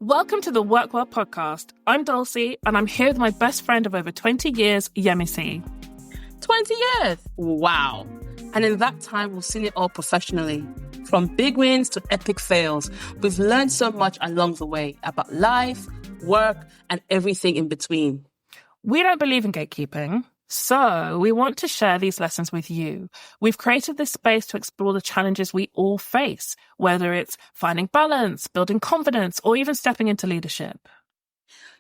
Welcome to the WorkWell Podcast. I'm Dulcie, and I'm here with my best friend of over 20 years, Yemisi. 20 years? Wow. And in that time, we've seen it all professionally. From big wins to epic fails, we've learned so much along the way about life, work, and everything in between. We don't believe in gatekeeping, so we want to share these lessons with you. We've created this space to explore the challenges we all face, whether it's finding balance, building confidence, or even stepping into leadership.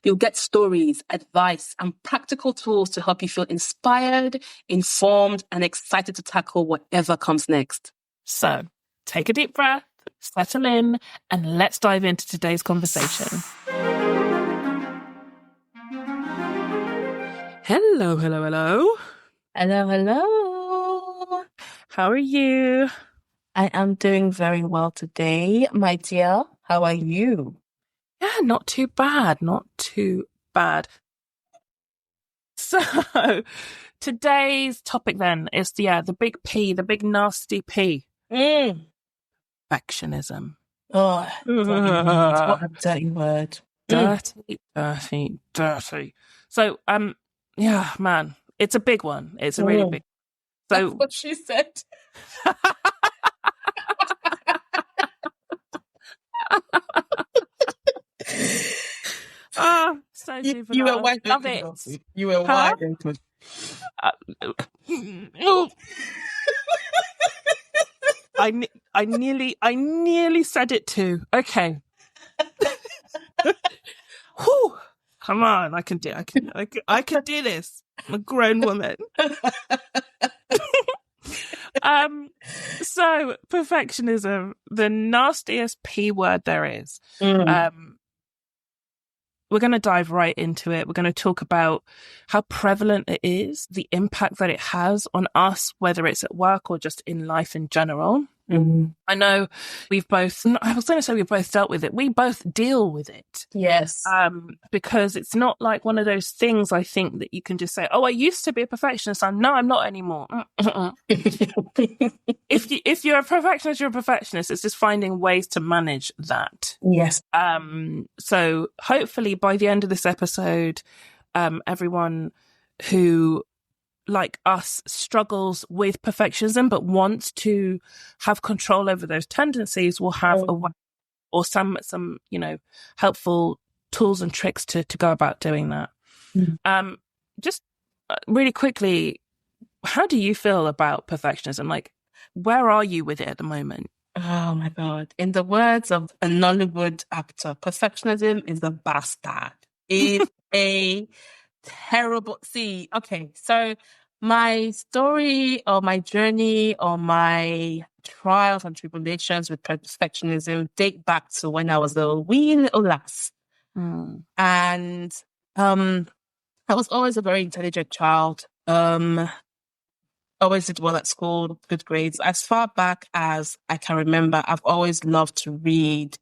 You'll get stories, advice, and practical tools to help you feel inspired, informed, and excited to tackle whatever comes next. So, take a deep breath, settle in, and let's dive into today's conversation. Hello. Hello, hello. How are you? I am doing very well today, my dear. How are you? Yeah, not too bad. So, today's topic then is the big P, the big nasty P. Perfectionism. Oh, what a dirty word. Dirty. So, yeah, man, it's a big one. It's a really big. So that's what she said. So you were wide love open, it. You were wide open. I nearly said it too. Okay. Whew. Come on, I can do this. I'm a grown woman. So perfectionism, the nastiest P word there is. We're going to dive right into it. We're going to talk about how prevalent it is, the impact that it has on us, whether it's at work or just in life in general. I know we've both dealt with it. We both deal with it. Yes. Because it's not like one of those things, I think, that you can just say, oh, I used to be a perfectionist. No, I'm not anymore. If you're a perfectionist, you're a perfectionist. It's just finding ways to manage that. Yes. So hopefully by the end of this episode, everyone who, like us, struggles with perfectionism but wants to have control over those tendencies will have a way or some helpful tools and tricks to go about doing that. Just really quickly, how do you feel about perfectionism? Like, where are you with it at the moment? Oh my God. In the words of a Nollywood actor, perfectionism is a bastard. It's a terrible. See, okay, so my story or my journey or my trials and tribulations with perfectionism date back to when I was a wee little lass. And I was always a very intelligent child. Always did well at school, good grades. As far back as I can remember, I've always loved to read.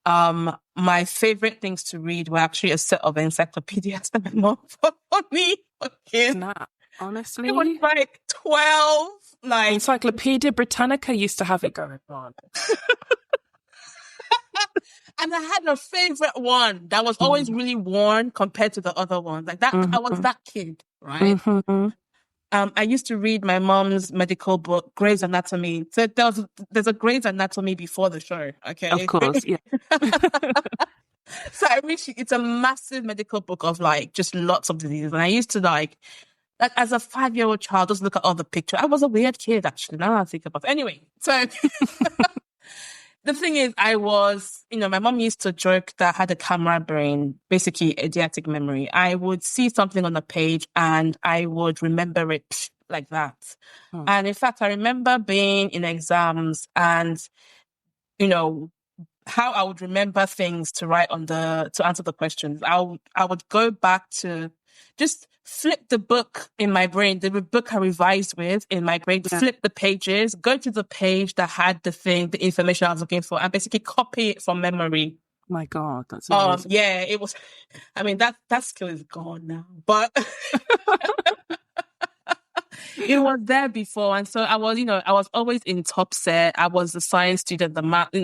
My favorite things to read were actually a set of encyclopedias that my mom bought for me for kids. Honestly, it was like 12. Like Encyclopedia Britannica used to have it going on. And I had a favorite one that was always really worn compared to the other ones. Like that, I was that kid, right? I used to read my mom's medical book, Grey's Anatomy. So there's a Grey's Anatomy before the show, okay? Of course, yeah. So it's a massive medical book of like just lots of diseases. And I used to like as a 5-year-old child, just look at all the pictures. I was a weird kid, actually, now I think about it. Anyway, so the thing is, I was, my mom used to joke that I had a camera brain, basically idiotic memory. I would see something on a page and I would remember it like that. And in fact, I remember being in exams and, how I would remember things to write to answer the questions. I would go back to just flip the book in my brain, the book I revised with in my brain, flip the pages, go to the page that had the information I was looking for, and basically copy it from memory. My God, that's amazing. Yeah, it was, that skill is gone now, but It was there before. And so I was, I was always in top set. I was a science student. The math,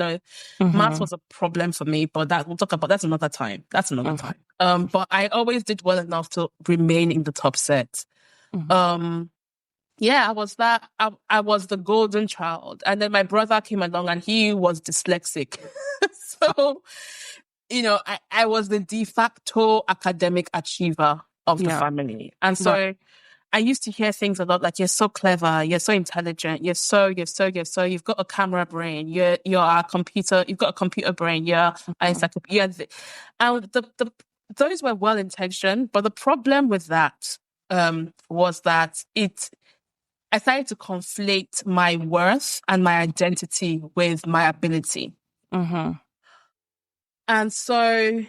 math was a problem for me, but we'll talk about, that's another time. But I always did well enough to remain in the top set. Yeah, I was that. I was the golden child. And then my brother came along and he was dyslexic. So, I was the de facto academic achiever of the family. And so I used to hear things a lot like, you're so clever, you're so intelligent, you've got a camera brain, you're a computer, you've got a computer brain, you're encyclopedia. And those were well-intentioned, but the problem with that was that I started to conflate my worth and my identity with my ability. And so,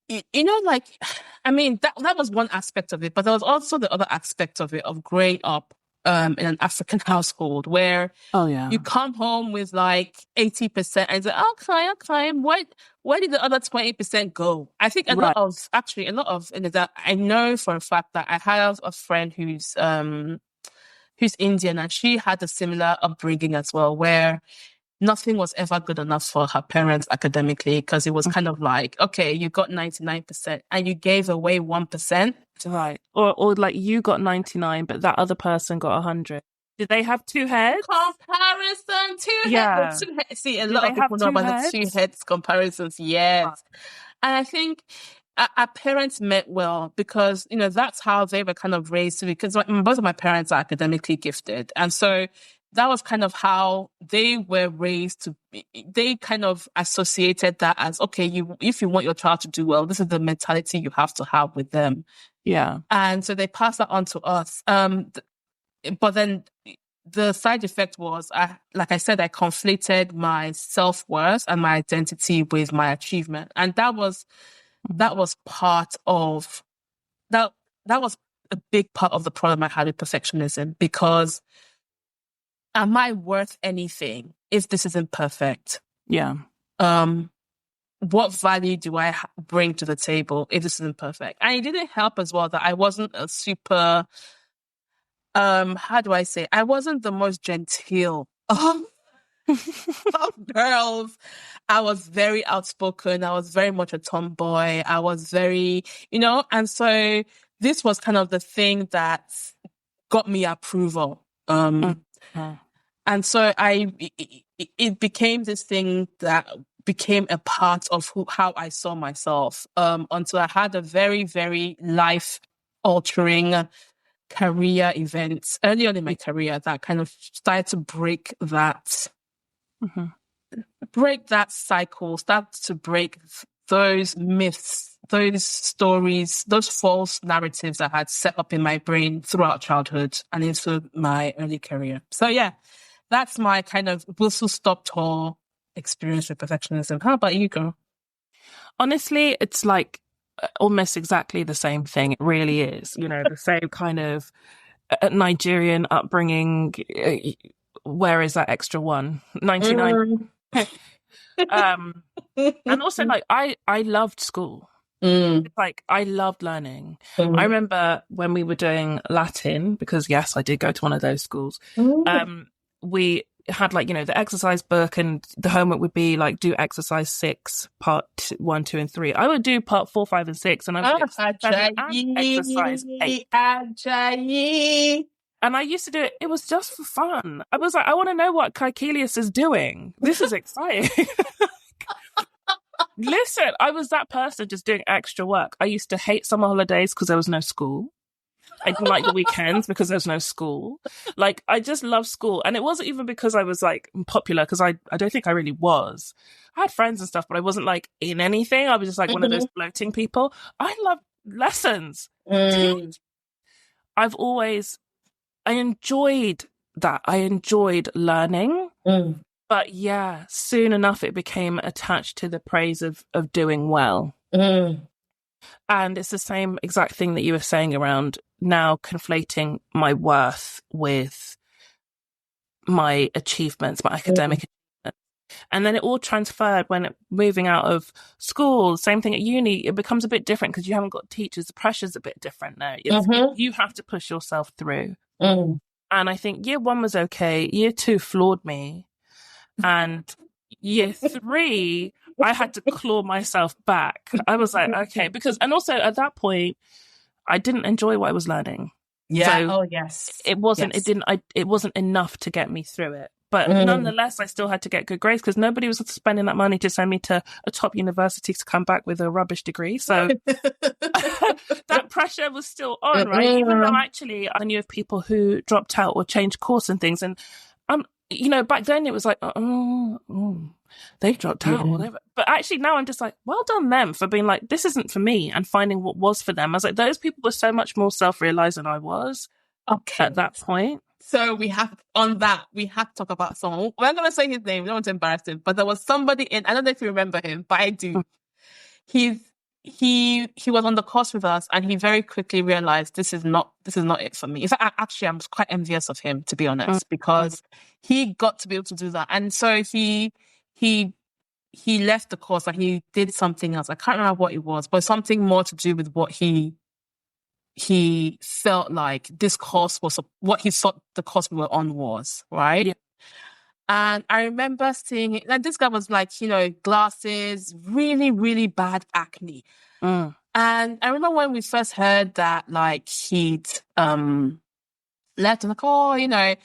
that was one aspect of it, but there was also the other aspect of it, of growing up in an African household where you come home with like 80% and say, okay, where did the other 20% go? I think a lot of, that I know for a fact that I have a friend who's Indian, and she had a similar upbringing as well, where nothing was ever good enough for her parents academically, because it was kind of like, okay, you got 99% and you gave away 1%. Right. Or like you got 99, but that other person got 100. Did they have two heads? Comparison, two heads. See, a lot of people know about the two heads comparisons. Yes. Right. And I think our parents meant well, because, that's how they were kind of raised, because both of my parents are academically gifted. And so that was kind of how they were raised to be. They kind of associated that as, okay, if you want your child to do well, this is the mentality you have to have with them. Yeah. And so they passed that on to us. But then the side effect was, like I said, I conflated my self-worth and my identity with my achievement. And that was part of that. That was a big part of the problem I had with perfectionism, because am I worth anything if this isn't perfect? Yeah. What value do I bring to the table if this isn't perfect? And it didn't help as well that I wasn't a super, how do I say? I wasn't the most genteel of girls. I was very outspoken. I was very much a tomboy. I was very, and so this was kind of the thing that got me approval. And so it became this thing that became a part of how I saw myself, until I had a very, very life-altering career event early on in my career that kind of started to break that cycle, start to break those myths, those stories, those false narratives I had set up in my brain throughout childhood and into my early career. So yeah, that's my kind of whistle-stop tour experience with perfectionism. How about you, girl? Honestly, it's like almost exactly the same thing. It really is. The same kind of Nigerian upbringing. Where is that extra one? 99. And also, like, I loved school. Like, I loved learning. I remember when we were doing Latin, because yes, I did go to one of those schools. We had like, the exercise book, and the homework would be like, do exercise 6, part 1, 2, and 3. I would do part 4, 5, and 6, and I would do exercise 8. And I used to do it. It was just for fun. I was like, I want to know what Caecilius is doing. This is exciting. Listen, I was that person just doing extra work. I used to hate summer holidays because there was no school. I didn't like the weekends because there's no school. Like, I just love school. And it wasn't even because I was like popular, because I don't think I really was. I had friends and stuff, but I wasn't like in anything. I was just like one of those floating people. I love lessons. I enjoyed that. I enjoyed learning. But yeah, soon enough, it became attached to the praise of doing well. And it's the same exact thing that you were saying around now conflating my worth with my achievements, my academic achievements. And then it all transferred when moving out of school. Same thing at uni. It becomes a bit different because you haven't got teachers. The pressure's a bit different now. You have to push yourself through. Mm. And I think year 1 was okay. Year 2 floored me. And year 3, I had to claw myself back. I was like, okay, and also at that point, I didn't enjoy what I was learning. Yeah. So yes. It wasn't. Yes. It wasn't enough to get me through it. But nonetheless, I still had to get good grades because nobody was spending that money to send me to a top university to come back with a rubbish degree. So that pressure was still on, right? Even though actually I knew of people who dropped out or changed course and things. And back then it was like, they've dropped out or whatever. But actually now I'm just like, well done them for being like, this isn't for me, and finding what was for them. I was like, those people were so much more self-realized than I was at that point. So we have to talk about someone. We're not going to say his name. We don't want to embarrass him. But there was somebody I don't know if you remember him, but I do. He was on the course with us, and he very quickly realized this is not it for me. In fact, actually, I'm quite envious of him, to be honest, because he got to be able to do that. And so he left the course and he did something else. I can't remember what it was, but something more to do with what he felt like this course was, what he thought the course we were on was, right? Yeah. And I remember seeing it, like this guy was like, glasses, really, really bad acne. And I remember when we first heard that, like, he'd left, and like,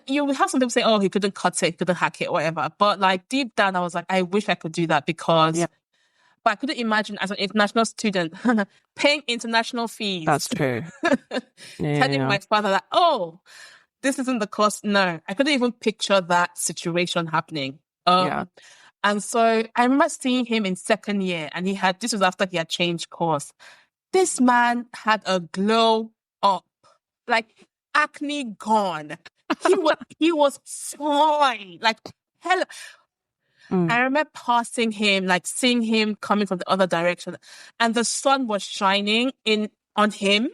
you would have some people say, oh, he couldn't cut it, he couldn't hack it, whatever. But like deep down, I was like, I wish I could do that because... But I couldn't imagine as an international student paying international fees. That's true. Telling my father that, oh, this isn't the cost. No, I couldn't even picture that situation happening. And so I remember seeing him in second year, and this was after he had changed course. This man had a glow up, like acne gone. He was fine, like hell. I remember passing him, like seeing him coming from the other direction, and the sun was shining on him.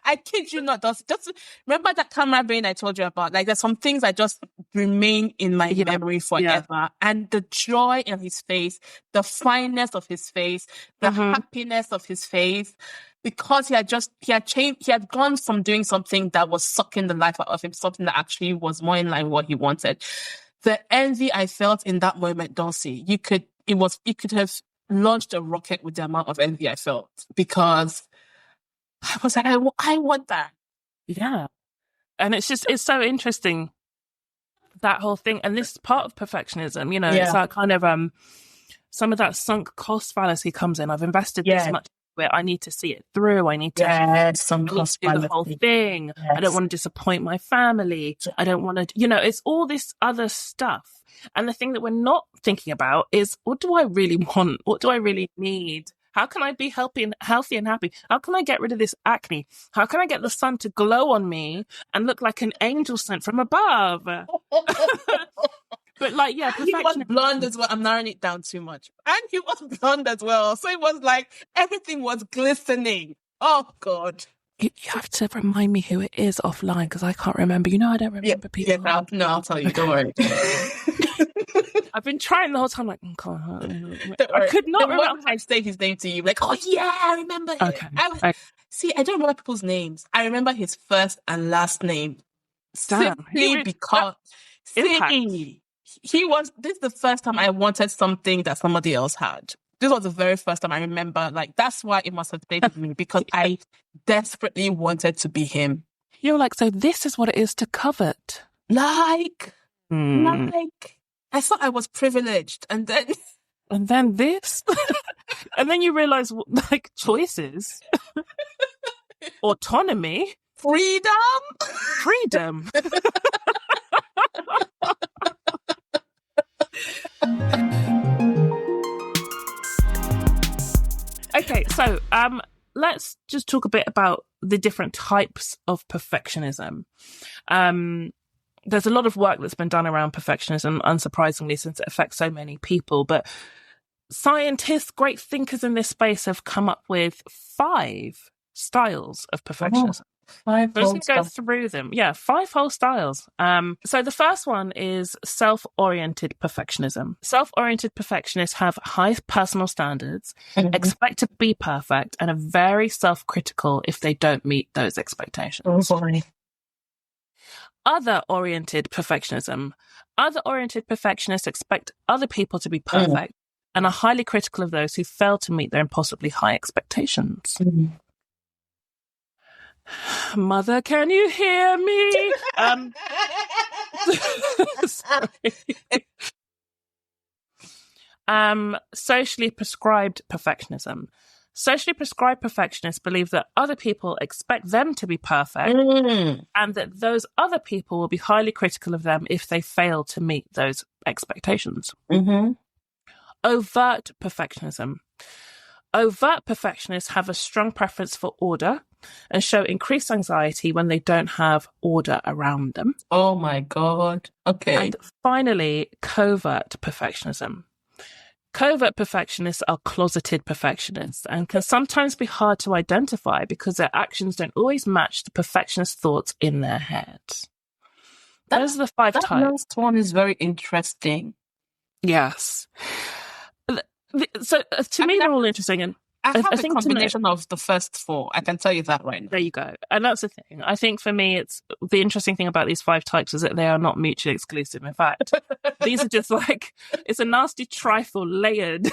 I kid you not. Just remember that camera brain I told you about. Like, there's some things that just remain in my memory forever. Yeah. And the joy in his face, the fineness of his face, the happiness of his face, because he had changed. He had gone from doing something that was sucking the life out of him, something that actually was more in line with what he wanted. The envy I felt in that moment, Dulcie, you could have launched a rocket with the amount of envy I felt, because I was like, I want that. Yeah. And it's so interesting, that whole thing. And this is part of perfectionism, it's that kind of, some of that sunk cost fallacy comes in. I've invested this much where I need to see it through. I need to, do the whole thing. Yes. I don't want to disappoint my family. I don't want to, it's all this other stuff. And the thing that we're not thinking about is, what do I really want? What do I really need? How can I be healthy and happy? How can I get rid of this acne? How can I get the sun to glow on me and look like an angel sent from above? But perfection. He was blonde as well. I'm narrowing it down too much. And he was blonde as well. So it was like everything was glistening. Oh, God. You have to remind me who it is offline, because I can't remember. I don't remember people. Yeah, I'll tell you. Don't worry. I've been trying the whole time, like, I could not remember. I say his name to you, like, oh, yeah, I remember him. Okay. See, I don't remember people's names. I remember his first and last name. Simply because... This is the first time I wanted something that somebody else had. This was the very first time I remember, like, that's why it must have stayed with me, because I desperately wanted to be him. You're like, so this is what it is to covet. Like, I thought I was privileged, and then this, and then you realize, like, choices, autonomy, freedom. Okay, so let's just talk a bit about the different types of perfectionism. There's a lot of work that's been done around perfectionism, unsurprisingly, since it affects so many people. But scientists, great thinkers in this space, have come up with 5 styles of perfectionism. 5 I'm just whole going to go stuff. through them. Yeah, 5 whole styles. So the first one is self-oriented perfectionism. Self-oriented perfectionists have high personal standards, expect to be perfect, and are very self-critical if they don't meet those expectations. Oh, sorry. Other-oriented perfectionism. Other-oriented perfectionists expect other people to be perfect and are highly critical of those who fail to meet their impossibly high expectations. Mother, can you hear me? Socially prescribed perfectionism. Socially prescribed perfectionists believe that other people expect them to be perfect and that those other people will be highly critical of them if they fail to meet those expectations. Overt perfectionism. Overt perfectionists have a strong preference for order and show increased anxiety when they don't have order around them. Oh my God. Okay. And finally, covert perfectionism. Covert perfectionists are closeted perfectionists and can sometimes be hard to identify because their actions don't always match the perfectionist thoughts in their head. Those are the 5 types. That last one is very interesting. Yes. So to me, they're all interesting. And I have I a think combination of the first 4. I can tell you that right now. There you go. And that's the thing. I think for me, it's the interesting thing about these 5 types is that they are not mutually exclusive. In fact, these are just like, it's a nasty trifle layered.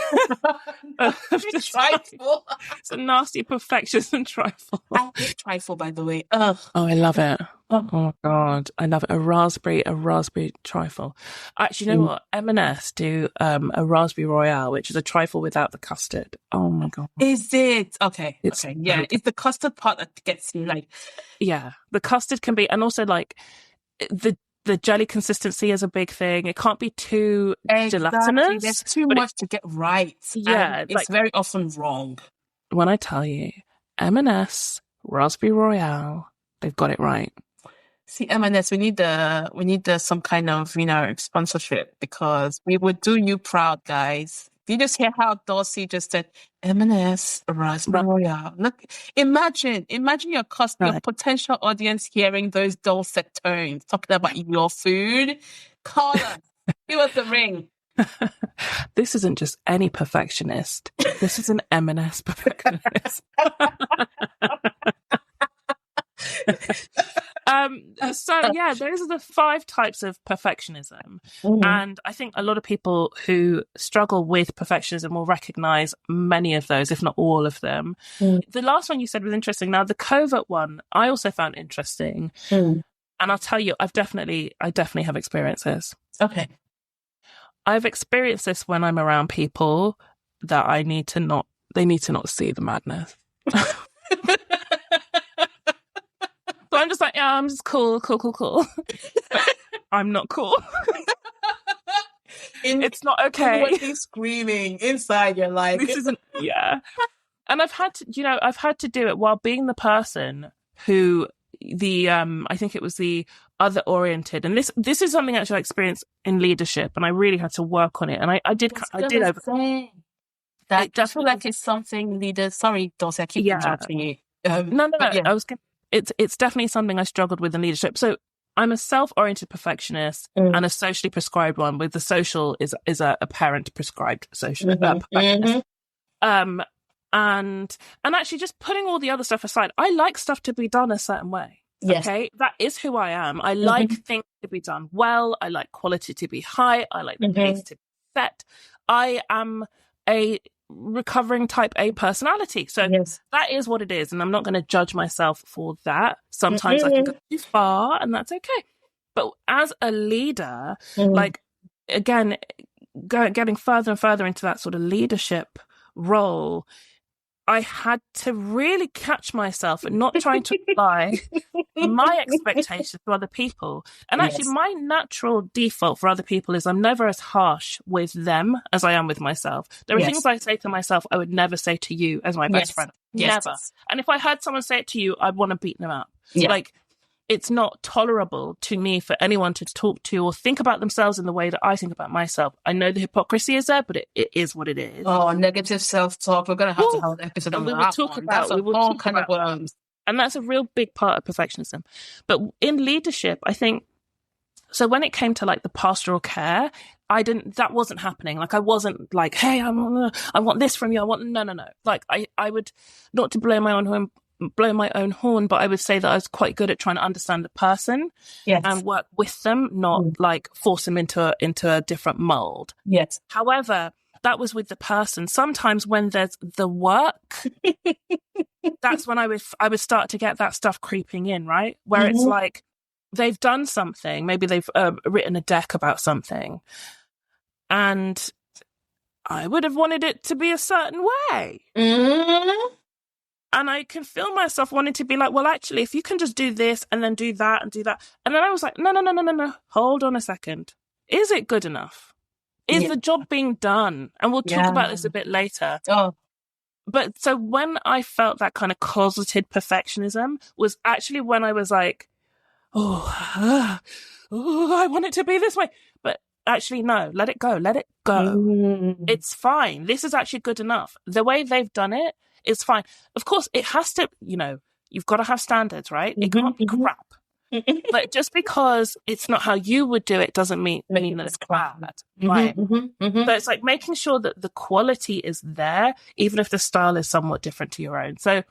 Trifle? It's a nasty perfectionism trifle. I hate trifle, by the way. Ugh. Oh, I love it. Oh my God. I love it. A raspberry trifle. Actually, you know what? M&S do a raspberry royale, which is a trifle without the custard. Oh my God. Is it? Okay. It's okay. Yeah. It's the custard part that gets me like. Yeah. The custard can be, and also like the jelly consistency is a big thing. It can't be too gelatinous. There's too much to get right. Yeah. And it's very often wrong. When I tell you, M&S, raspberry royale, they've got it right. See, M&S, we need some kind of, sponsorship because we would do you proud, guys. Did you just hear how Dulcie just said M&S raspberry royale? Look, imagine your potential audience hearing those dulcet tones talking about your food. Call us. Give us a ring. This isn't just any perfectionist. This is an M&S perfectionist. So yeah, those are the 5 types of perfectionism. And I think a lot of people who struggle with perfectionism will recognize many of those, if not all of them. The last one you said was interesting. Now, the covert one, I also found interesting. And I'll tell you, I definitely have experienced this. Okay. I've experienced this when I'm around people that they need to not see the madness. So I'm just like, yeah, I'm just cool. I'm not cool. It's not okay. Inwardly screaming inside, you're like, this isn't. Yeah, and I've had to do it while being the person who I think it was the other oriented, and this is something actually I experienced in leadership, and I really had to work on it, and I did over. That I feel like it's something leaders. Sorry, Dulcie, I keep interrupting you. No. Yeah. It's definitely something I struggled with in leadership. So I'm a self-oriented perfectionist and a socially prescribed one. With the social is a parent prescribed social perfectionist. And actually, just putting all the other stuff aside, I like stuff to be done a certain way. Yes. Okay, that is who I am. I like things to be done well. I like quality to be high. I like the pace to be set. I am a recovering type A personality. So that is what it is. And I'm not going to judge myself for that. Sometimes I can go too far and that's okay. But as a leader, like, again, getting further and further into that sort of leadership role, I had to really catch myself and not trying to apply my expectations to other people. And actually, my natural default for other people is I'm never as harsh with them as I am with myself. There are things I say to myself I would never say to you as my best friend. Never. And if I heard someone say it to you, I'd want to beat them up. Like, it's not tolerable to me for anyone to talk to or think about themselves in the way that I think about myself. I know the hypocrisy is there, but it is what it is. Oh, negative self-talk. We're going to have an episode on that. We will talk about And that's a real big part of perfectionism. But in leadership, I think, so when it came to like the pastoral care, that wasn't happening. Like I wasn't like, hey, I want this from you. No. Like I would, not to blow my own horn, but I would say that I was quite good at trying to understand the person and work with them, not like force them into a different mold. Yes. However, that was with the person. Sometimes when there's the work, that's when I would start to get that stuff creeping in, right? Where it's like they've done something, maybe they've written a deck about something, and I would have wanted it to be a certain way. And I can feel myself wanting to be like, well, actually, if you can just do this and then do that and do that. And then I was like, no. Hold on a second. Is it good enough? Is the job being done? And we'll talk about this a bit later. Oh. But so when I felt that kind of closeted perfectionism was actually when I was like, I want it to be this way. But actually, no, let it go. Let it go. It's fine. This is actually good enough. The way they've done it is fine. Of course, it has to, you've got to have standards, right? It can't be crap. But just because it's not how you would do it doesn't mean that it's crap. Right. So it's like making sure that the quality is there, even if the style is somewhat different to your own. So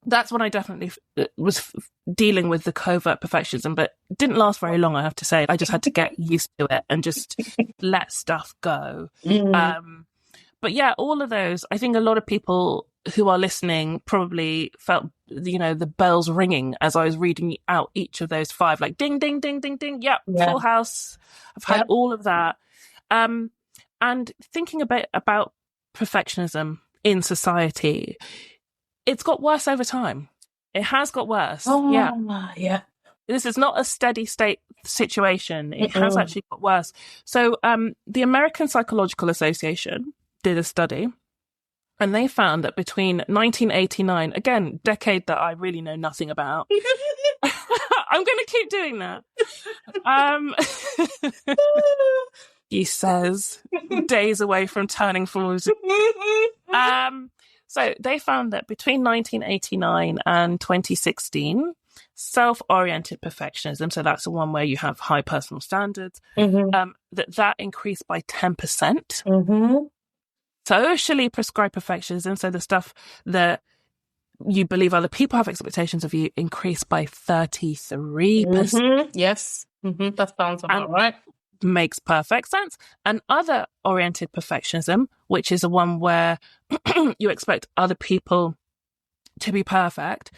that's when I definitely was dealing with the covert perfectionism, but it didn't last very long, I have to say. I just had to get used to it and just let stuff go. But yeah, all of those, I think a lot of people who are listening probably felt, the bells ringing as I was reading out each of those 5, like ding, ding, ding, ding, ding. Yep, full house. I've had all of that. And thinking a bit about perfectionism in society, it's got worse over time. It has got worse. Yeah. This is not a steady state situation. It has actually got worse. So the American Psychological Association did a study, and they found that between 1989, again, decade that I really know nothing about. I'm going to keep doing that. He says, days away from turning 40. So they found that between 1989 and 2016, self-oriented perfectionism, so that's the one where you have high personal standards, that increased by 10%. Socially prescribed perfectionism, so the stuff that you believe other people have expectations of you, increased by 33%. Yes, that sounds about right. Makes perfect sense. And other oriented perfectionism, which is the one where you expect other people to be perfect,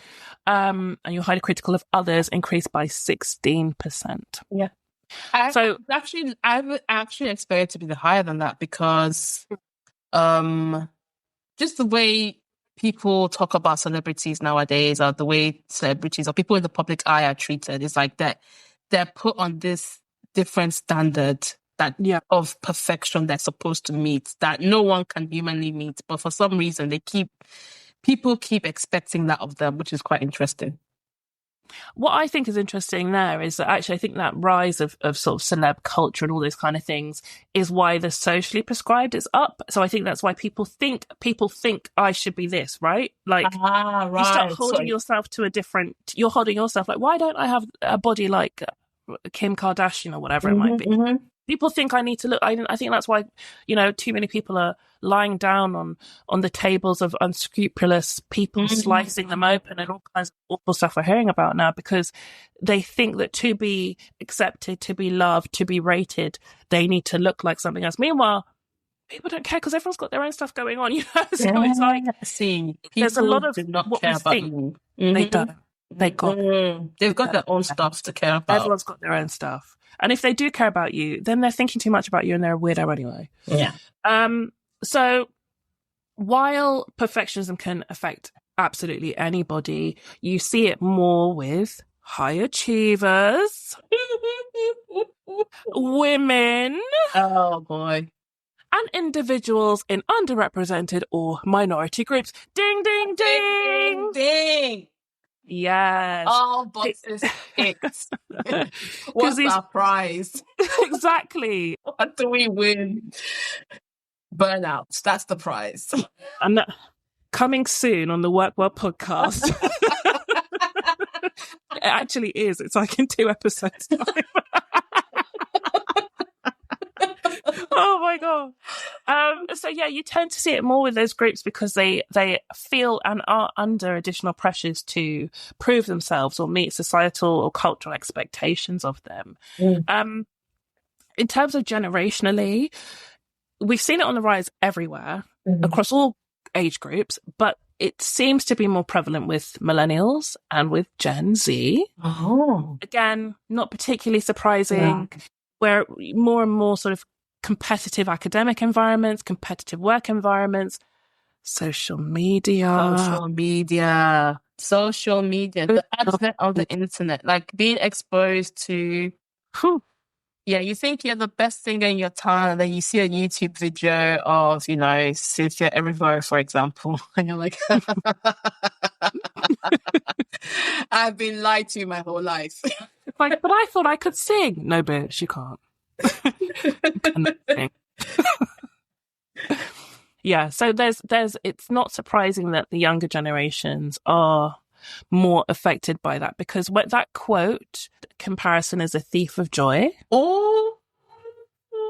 and you're highly critical of others, increased by 16%. Yeah. I would actually expect it to be higher than that, because just the way people talk about celebrities nowadays, or the way celebrities or people in the public eye are treated, is like that they're put on this different standard of perfection they're supposed to meet, that no one can humanly meet, but for some reason people keep expecting that of them, which is quite interesting. What I think is interesting there is that actually I think that rise of sort of celeb culture and all those kind of things is why the socially prescribed is up. So I think that's why people think I should be this, right? Like you start holding yourself to you're holding yourself like, why don't I have a body like Kim Kardashian or whatever it might be? People think I need to look. I think that's why, too many people are lying down on the tables of unscrupulous people, slicing them open, and all kinds of awful stuff we're hearing about now, because they think that to be accepted, to be loved, to be rated, they need to look like something else. Meanwhile, people don't care because everyone's got their own stuff going on, So it's like, there's a lot of what we think. They don't. They've got their own stuff to care about. Everyone's got their own stuff. And if they do care about you, then they're thinking too much about you and they're a weirdo anyway. Yeah. So while perfectionism can affect absolutely anybody, you see it more with high achievers, women. Oh, boy. And individuals in underrepresented or minority groups. Ding, ding, ding. Ding, ding. Yes. All boxes ticked. What's our prize? Exactly. What do we win? Burnout. That's the prize. And coming soon on the WorkWell Podcast. It actually is. It's like in 2 episodes time. Oh my God. So yeah, you tend to see it more with those groups because they feel and are under additional pressures to prove themselves or meet societal or cultural expectations of them. In terms of generationally, we've seen it on the rise everywhere across all age groups, but it seems to be more prevalent with millennials and with Gen Z. Again, not particularly surprising, where more and more sort of competitive academic environments, competitive work environments, social media, the advent of the internet, like being exposed to, you think you're the best thing in your town, and then you see a YouTube video of, Cynthia Erivo, for example, and you're like, I've been lied to my whole life. Like, but I thought I could sing. No, bitch, you can't. Yeah, so there's it's not surprising that the younger generations are more affected by that, because that quote, comparison is a thief of joy.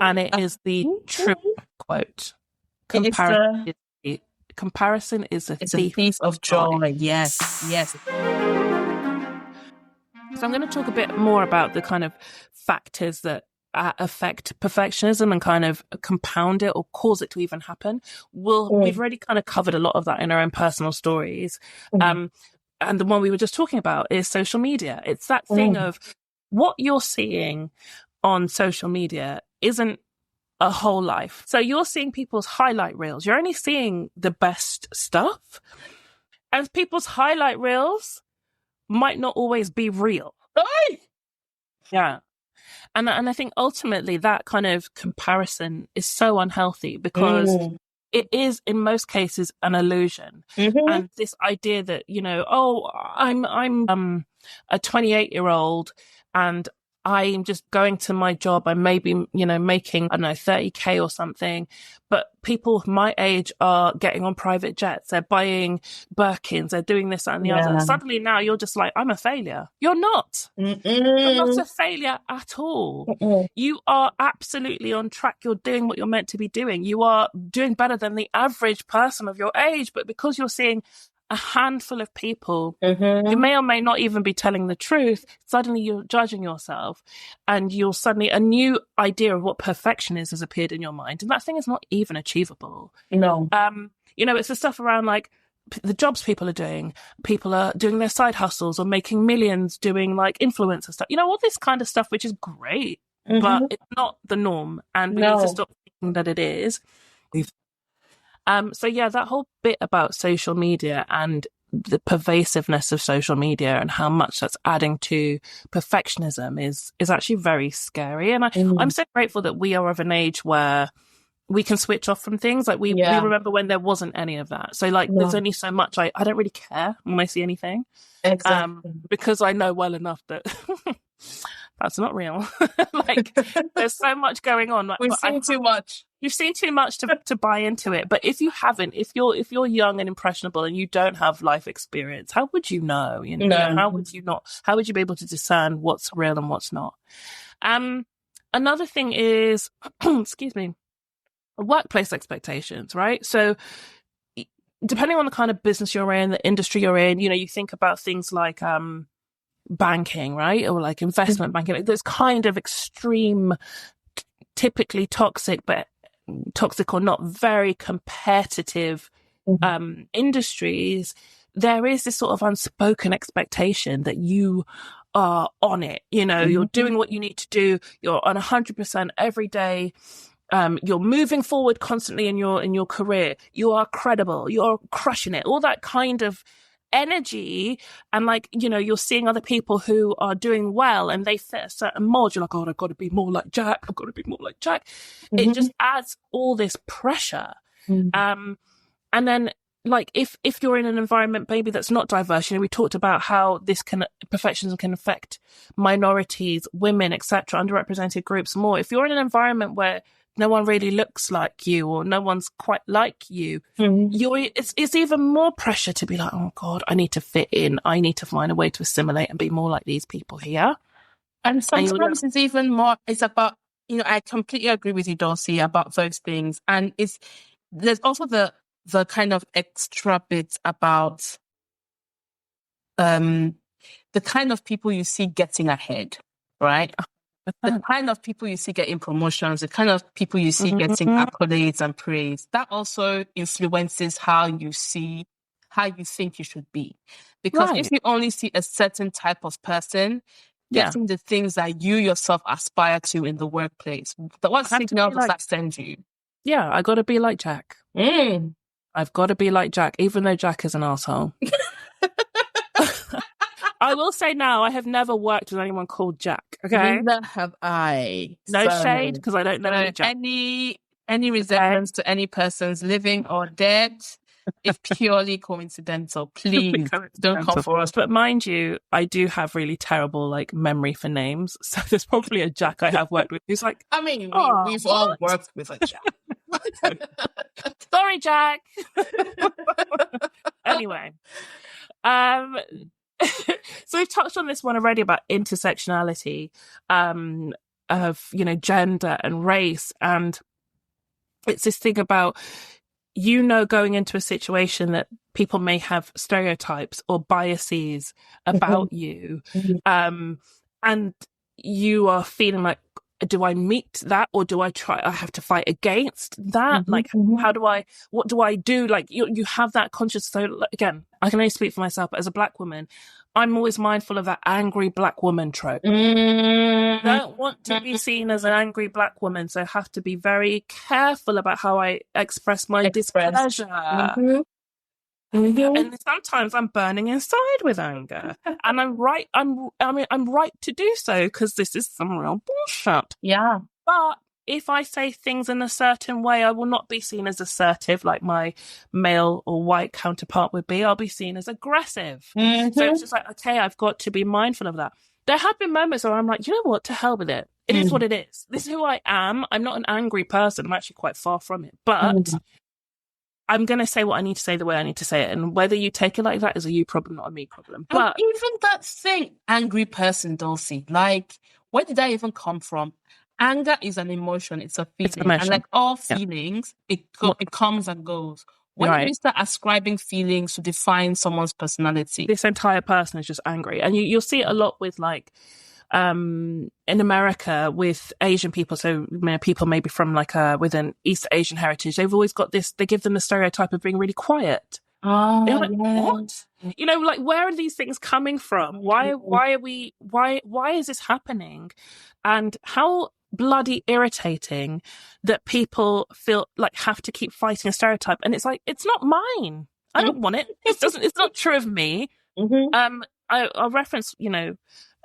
And it is the true quote. Comparison is a thief of joy. Yes. So I'm going to talk a bit more about the kind of factors that affect perfectionism and kind of compound it or cause it to even happen. We've already kind of covered a lot of that in our own personal stories. And the one we were just talking about is social media. It's that thing of what you're seeing on social media isn't a whole life. So you're seeing people's highlight reels. You're only seeing the best stuff. And people's highlight reels might not always be real. Yeah. And I think ultimately that kind of comparison is so unhealthy, because it is in most cases an illusion. And this idea that, I'm a 28-year-old and I'm just going to my job. I may be, making, I don't know, 30K or something, but people my age are getting on private jets. They're buying Birkins. They're doing this, that, and the other. Suddenly now you're just like, I'm a failure. You're not. You're not a failure at all. You are absolutely on track. You're doing what you're meant to be doing. You are doing better than the average person of your age, but because you're seeing a handful of people who may or may not even be telling the truth, suddenly you're judging yourself, and you're suddenly, a new idea of what perfection is has appeared in your mind, and that thing is not even achievable. No. It's the stuff around like the jobs people are doing their side hustles or making millions doing like influencer stuff, all this kind of stuff, which is great, but it's not the norm, and we need to stop thinking that it is. So yeah, that whole bit about social media and the pervasiveness of social media and how much that's adding to perfectionism is actually very scary. And I'm so grateful that we are of an age where we can switch off from things. Like we remember when there wasn't any of that. So like there's only so much I don't really care when I see anything. Exactly. Because I know well enough that that's not real. Like there's so much going on. We've seen too much. You've seen too much to buy into it. But if you haven't, if you're young and impressionable and you don't have life experience, how would you know? How would you be able to discern what's real and what's not? Another thing is, excuse me, workplace expectations, right? So depending on the kind of business you're in, the industry you're in, you think about things like banking, right? Or like investment banking, like those kind of extreme, typically toxic or not, very competitive industries. There is this sort of unspoken expectation that you are on it. You're doing what you need to do. You're on 100% every day. You're moving forward constantly in your career. You are credible. You're crushing it. All that kind of energy, and you're seeing other people who are doing well and they fit a certain mold. You're like, oh, I've got to be more like Jack. It just adds all this pressure. And then like if you're in an environment maybe that's not diverse, we talked about how perfectionism can affect minorities, women, etc., underrepresented groups more. If you're in an environment where no one really looks like you or no one's quite like you, it's even more pressure to be like, oh God, I need to fit in. I need to find a way to assimilate and be more like these people here. And sometimes it's even more, it's about, I completely agree with you, Dulcie, about those things. And there's also the kind of extra bit about the kind of people you see getting ahead, right? The kind of people you see getting promotions, the kind of people you see getting accolades and praise, that also influences how you think you should be. Because if you only see a certain type of person getting the things that you yourself aspire to in the workplace, what signal does that send you? Yeah, I got to be like Jack. I've got to be like Jack, even though Jack is an asshole. I will say now, I have never worked with anyone called Jack. Okay, neither have I. No shade, because I don't know any Jack. Any resemblance to any person's living or dead, if purely coincidental, please don't come for us. But mind you, I do have really terrible memory for names, so there's probably a Jack I have worked with who's like, I mean, we've all worked with a Jack. Sorry, Jack. Anyway, so we've touched on this one already about intersectionality of gender and race, and it's this thing about going into a situation that people may have stereotypes or biases about you, and you are feeling like, do I meet that, or do I have to fight against that? What do I do? You have that conscious. So again, I can only speak for myself, but as a Black woman, I'm always mindful of that angry Black woman trope. I don't want to be seen as an angry Black woman, so I have to be very careful about how I express my displeasure. And sometimes I'm burning inside with anger, and I'm right. I'm right to do so, because this is some real bullshit. Yeah. But if I say things in a certain way, I will not be seen as assertive like my male or white counterpart would be. I'll be seen as aggressive. So it's just like, okay, I've got to be mindful of that. There have been moments where I'm like, you know what? To hell with it. It is what it is. This is who I am. I'm not an angry person. I'm actually quite far from it. But I'm going to say what I need to say the way I need to say it. And whether you take it like that is a you problem, not a me problem. But even that thing, angry person, Dulcie, where did that even come from? Anger is an emotion. It's a feeling. And like all feelings, it comes and goes. When you start ascribing feelings to define someone's personality, this entire person is just angry. And you'll see it a lot with in America with Asian people. So people maybe from with an East Asian heritage, they've always got this, they give them the stereotype of being really quiet. Oh, what? Where are these things coming from? Why is this happening? And how bloody irritating that people feel have to keep fighting a stereotype. And it's it's not mine. I don't want it. It's not true of me. I'll reference,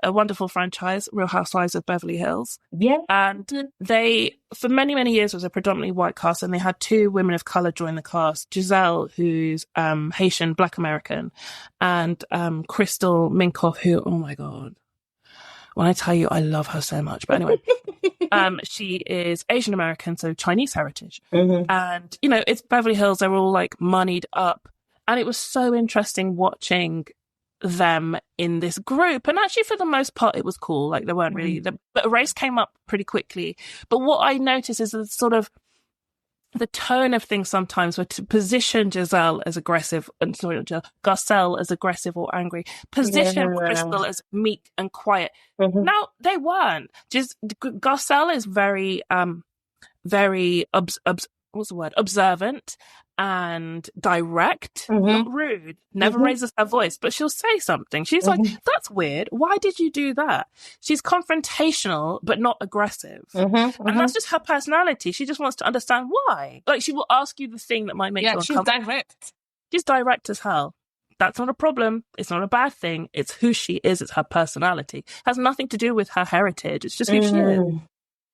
a wonderful franchise, Real Housewives of Beverly Hills. Yeah. And they, for many, many years, was a predominantly white cast, and they had two women of color join the cast. Giselle, who's Haitian, Black American, and Crystal Minkoff, who, oh my God, when I tell you, I love her so much. But anyway, she is Asian American, so Chinese heritage. And, it's Beverly Hills. They're all moneyed up. And it was so interesting watching them in this group. And actually, for the most part, it was cool. They weren't really, the race came up pretty quickly. But what I noticed is the sort of the tone of things sometimes were to position Giselle as aggressive, and Garcelle as aggressive or angry, position Crystal as meek and quiet. Now, they weren't. Garcelle is very, observant and direct, not rude, never raises her voice, but she'll say something. She's like, that's weird. Why did you do that? She's confrontational, but not aggressive. And that's just her personality. She just wants to understand why. She will ask you the thing that might make you uncomfortable. She's direct. She's direct as hell. That's not a problem. It's not a bad thing. It's who she is. It's her personality. It has nothing to do with her heritage. It's just who she is.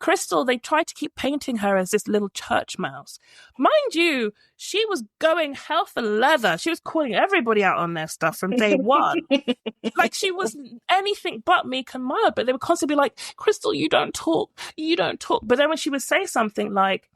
Crystal, they tried to keep painting her as this little church mouse. Mind you, she was going hell for leather. She was calling everybody out on their stuff from day one. Like, she was anything but meek and mild, but they would constantly be like, Crystal, you don't talk. But then when she would say something like,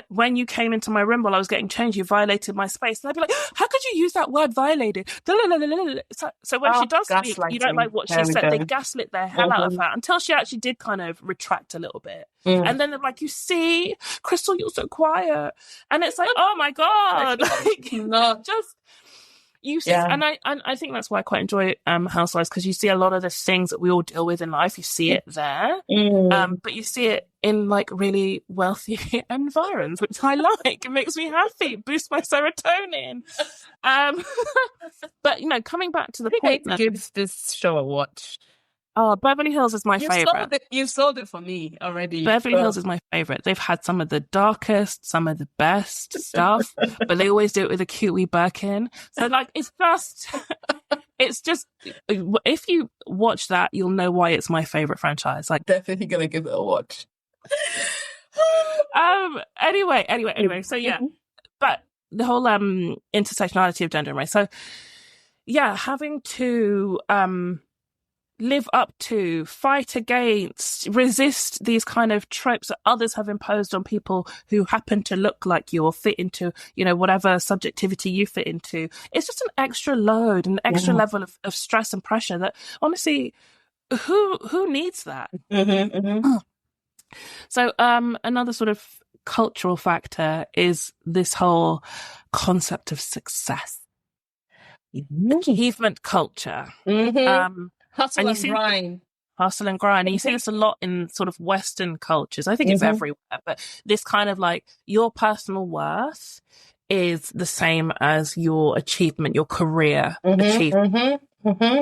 when you came into my room while I was getting changed, you violated my space. And I'd be like, how could you use that word violated? So when she does speak, you don't like what she said. They gaslit the hell out of her until she actually did kind of retract a little bit. And then they're like, you see, Crystal, you're so quiet. And it's like, oh my God. Like, just... You see, and I think that's why I quite enjoy Housewives, because you see a lot of the things that we all deal with in life. You see it there, but you see it in like really wealthy environs, which I like. It makes me happy, boosts my serotonin. But coming back to the point, that gives this show a watch. Oh, Beverly Hills is my favorite. You sold it for me already. Beverly Hills is my favorite. They've had some of the darkest, some of the best stuff, but they always do it with a cute wee Birkin. So like, it's just, if you watch that, you'll know why it's my favorite franchise. Like, definitely gonna give it a watch. Anyway. So yeah, but the whole intersectionality of gender and race. So yeah, having to live up to, fight against, resist these kind of tropes that others have imposed on people who happen to look like you or fit into, whatever subjectivity you fit into. It's just an extra load, an extra level of stress and pressure that honestly, who needs that? So another sort of cultural factor is this whole concept of success. Achievement culture. Hustle and grind. And you see this a lot in sort of Western cultures. I think it's everywhere, but this kind of like, your personal worth is the same as your achievement, your career achievement.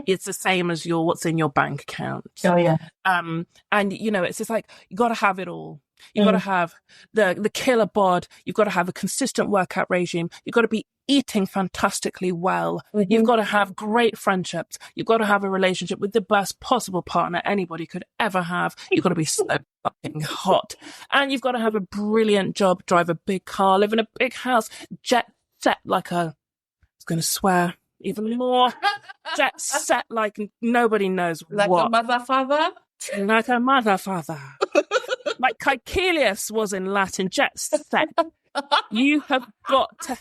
It's the same as what's in your bank account. Oh yeah. And it's just like, you got to have it all. You've got to have the killer bod. You've got to have a consistent workout regime. You've got to be eating fantastically well. You've got to have great friendships. You've got to have a relationship with the best possible partner anybody could ever have. You've got to be so fucking hot. And you've got to have a brilliant job, drive a big car, live in a big house, jet set like I was going to swear even more. Jet set like nobody knows like what. A mother father? Like a mother father. Like Caecilius was in Latin, jet set. You have got to,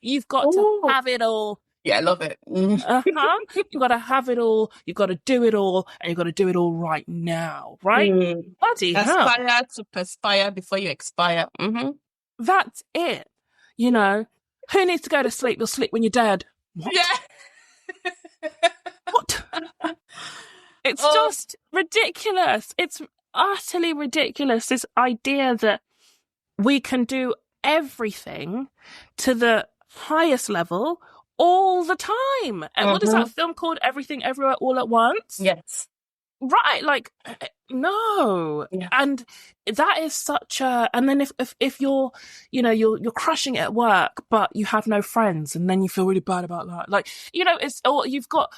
to have it all. Yeah, I love it. You've got to have it all. You've got to do it all, and you've got to do it all right now, right? Bloody hell. Aspire to perspire before you expire. That's it. Who needs to go to sleep? You'll sleep when you're dead. What? Yeah. What? It's just ridiculous. It's utterly ridiculous, this idea that we can do everything to the highest level all the time. And what is that film called? Everything Everywhere All at Once? Yes. Right, like, no. Yeah. And that is such a... And then if you're, you're crushing it at work, but you have no friends, and then you feel really bad about that. Like, it's... Or you've got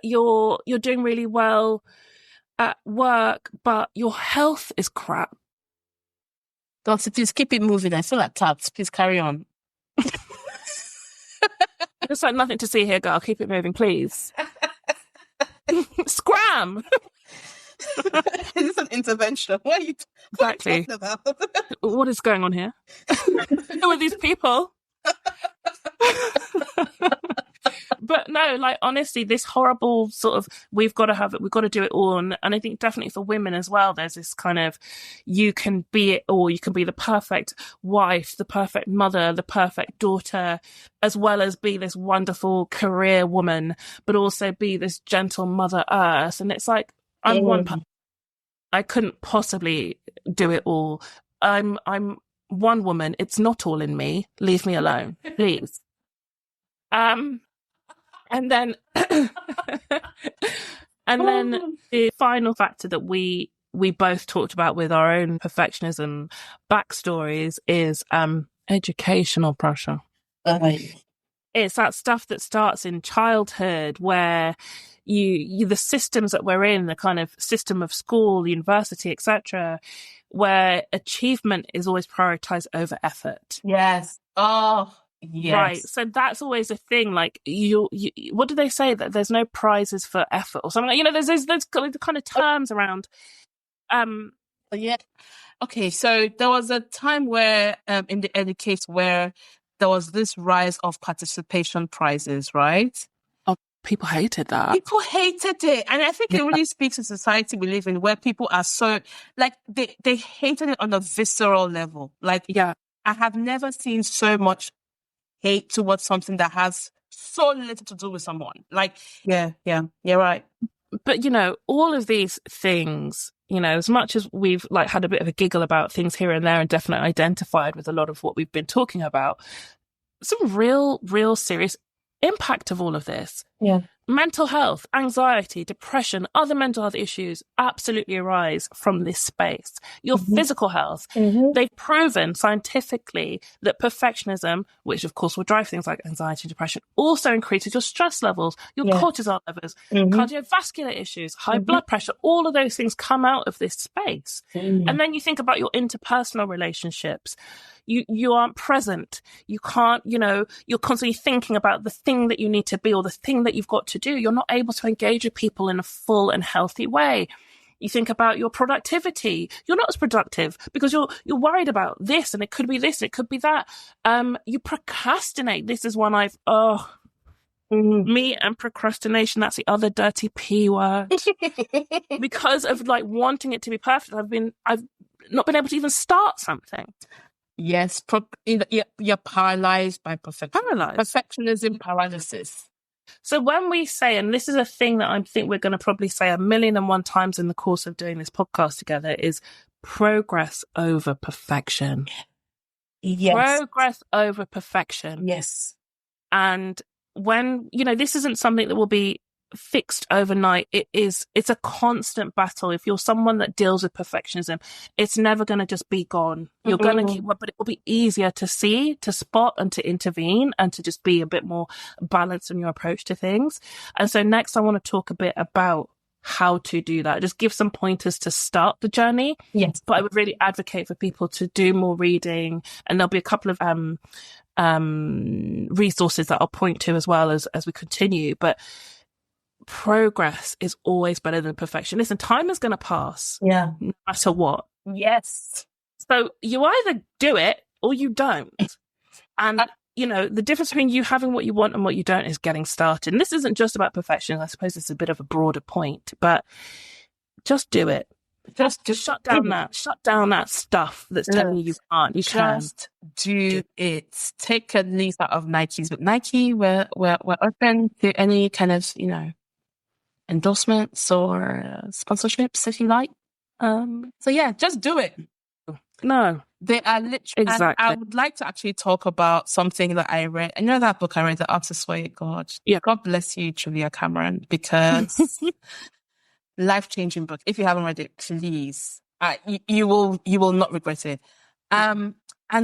you're doing really well at work, but your health is crap. Dulcie, please keep it moving. I feel like taps. Please carry on. There's like nothing to see here, girl. Keep it moving, please. Scram! Is this an intervention? What are you talking about? What is going on here? Who are these people? But no, like, honestly, this horrible sort of, we've got to do it all. And I think definitely for women as well, there's this kind of, you can be it all. You can be the perfect wife, the perfect mother, the perfect daughter, as well as be this wonderful career woman, but also be this gentle Mother Earth. And it's like, I'm one person. I couldn't possibly do it all. I'm one woman. It's not all in me. Leave me alone, please. And then the final factor that we both talked about with our own perfectionism backstories is educational pressure. It's that stuff that starts in childhood where the systems that we're in, the kind of system of school, university, etc., where achievement is always prioritized over effort. Yes. Oh, yes. Right. So that's always a thing. Like you what do they say, that there's no prizes for effort or something? There's kind of terms around. Yeah. Okay. So there was a time where, in the educate, where there was this rise of participation prizes, right? Oh, people hated that. People hated it. And I think it really speaks to society we live in, where people are so, like, they hated it on a visceral level. Like, yeah, I have never seen so much hate towards something that has so little to do with someone. Like, yeah, you're right. But, all of these things, as much as we've like had a bit of a giggle about things here and there and definitely identified with a lot of what we've been talking about, some real serious impact of all of this. Yeah. Mental health, anxiety, depression, other mental health issues absolutely arise from this space. Your physical health. They've proven scientifically that perfectionism, which of course will drive things like anxiety and depression, also increases your stress levels, your cortisol levels, cardiovascular issues, high blood pressure. All of those things come out of this space. And then you think about your interpersonal relationships. You aren't present. You can't, you're constantly thinking about the thing that you need to be or the thing that you've got to do. You're not able to engage with people in a full and healthy way. You think about your productivity. You're not as productive because you're worried about this, and it could be this, and it could be that. You procrastinate. This is one me and procrastination, that's the other dirty P word. Because of like wanting it to be perfect, I've not been able to even start something. Yes, you're paralyzed by perfectionism paralysis. So when we say, and this is a thing that I think we're going to probably say 1,000,001 times in the course of doing this podcast together, is progress over perfection. Yes. Progress over perfection. Yes. And when, this isn't something that will be fixed overnight. It's a constant battle. If you're someone that deals with perfectionism, it's never going to just be gone. You're going to keep, but it will be easier to see, to spot, and to intervene, and to just be a bit more balanced in your approach to things. And so next I want to talk a bit about how to do that. Just give some pointers to start the journey. Yes. But I would really advocate for people to do more reading, and there'll be a couple of resources that I'll point to as well as we continue. But progress is always better than perfection. Listen, time is going to pass. Yeah. No matter what. Yes. So you either do it or you don't. And, the difference between you having what you want and what you don't is getting started. And this isn't just about perfection. I suppose it's a bit of a broader point, but just do it. Just shut down that stuff that's telling you can't. You just do it. Take a leaf out of Nike's, but Nike, we're open to any kind of, endorsements or sponsorships if you like. So yeah, just do it. No, they are literally. Exactly. I would like to actually talk about something that I read. I know that book I read, The Artist's Way. God, yeah. God bless you, Julia Cameron, because life-changing book. If you haven't read it, please, you will not regret it. And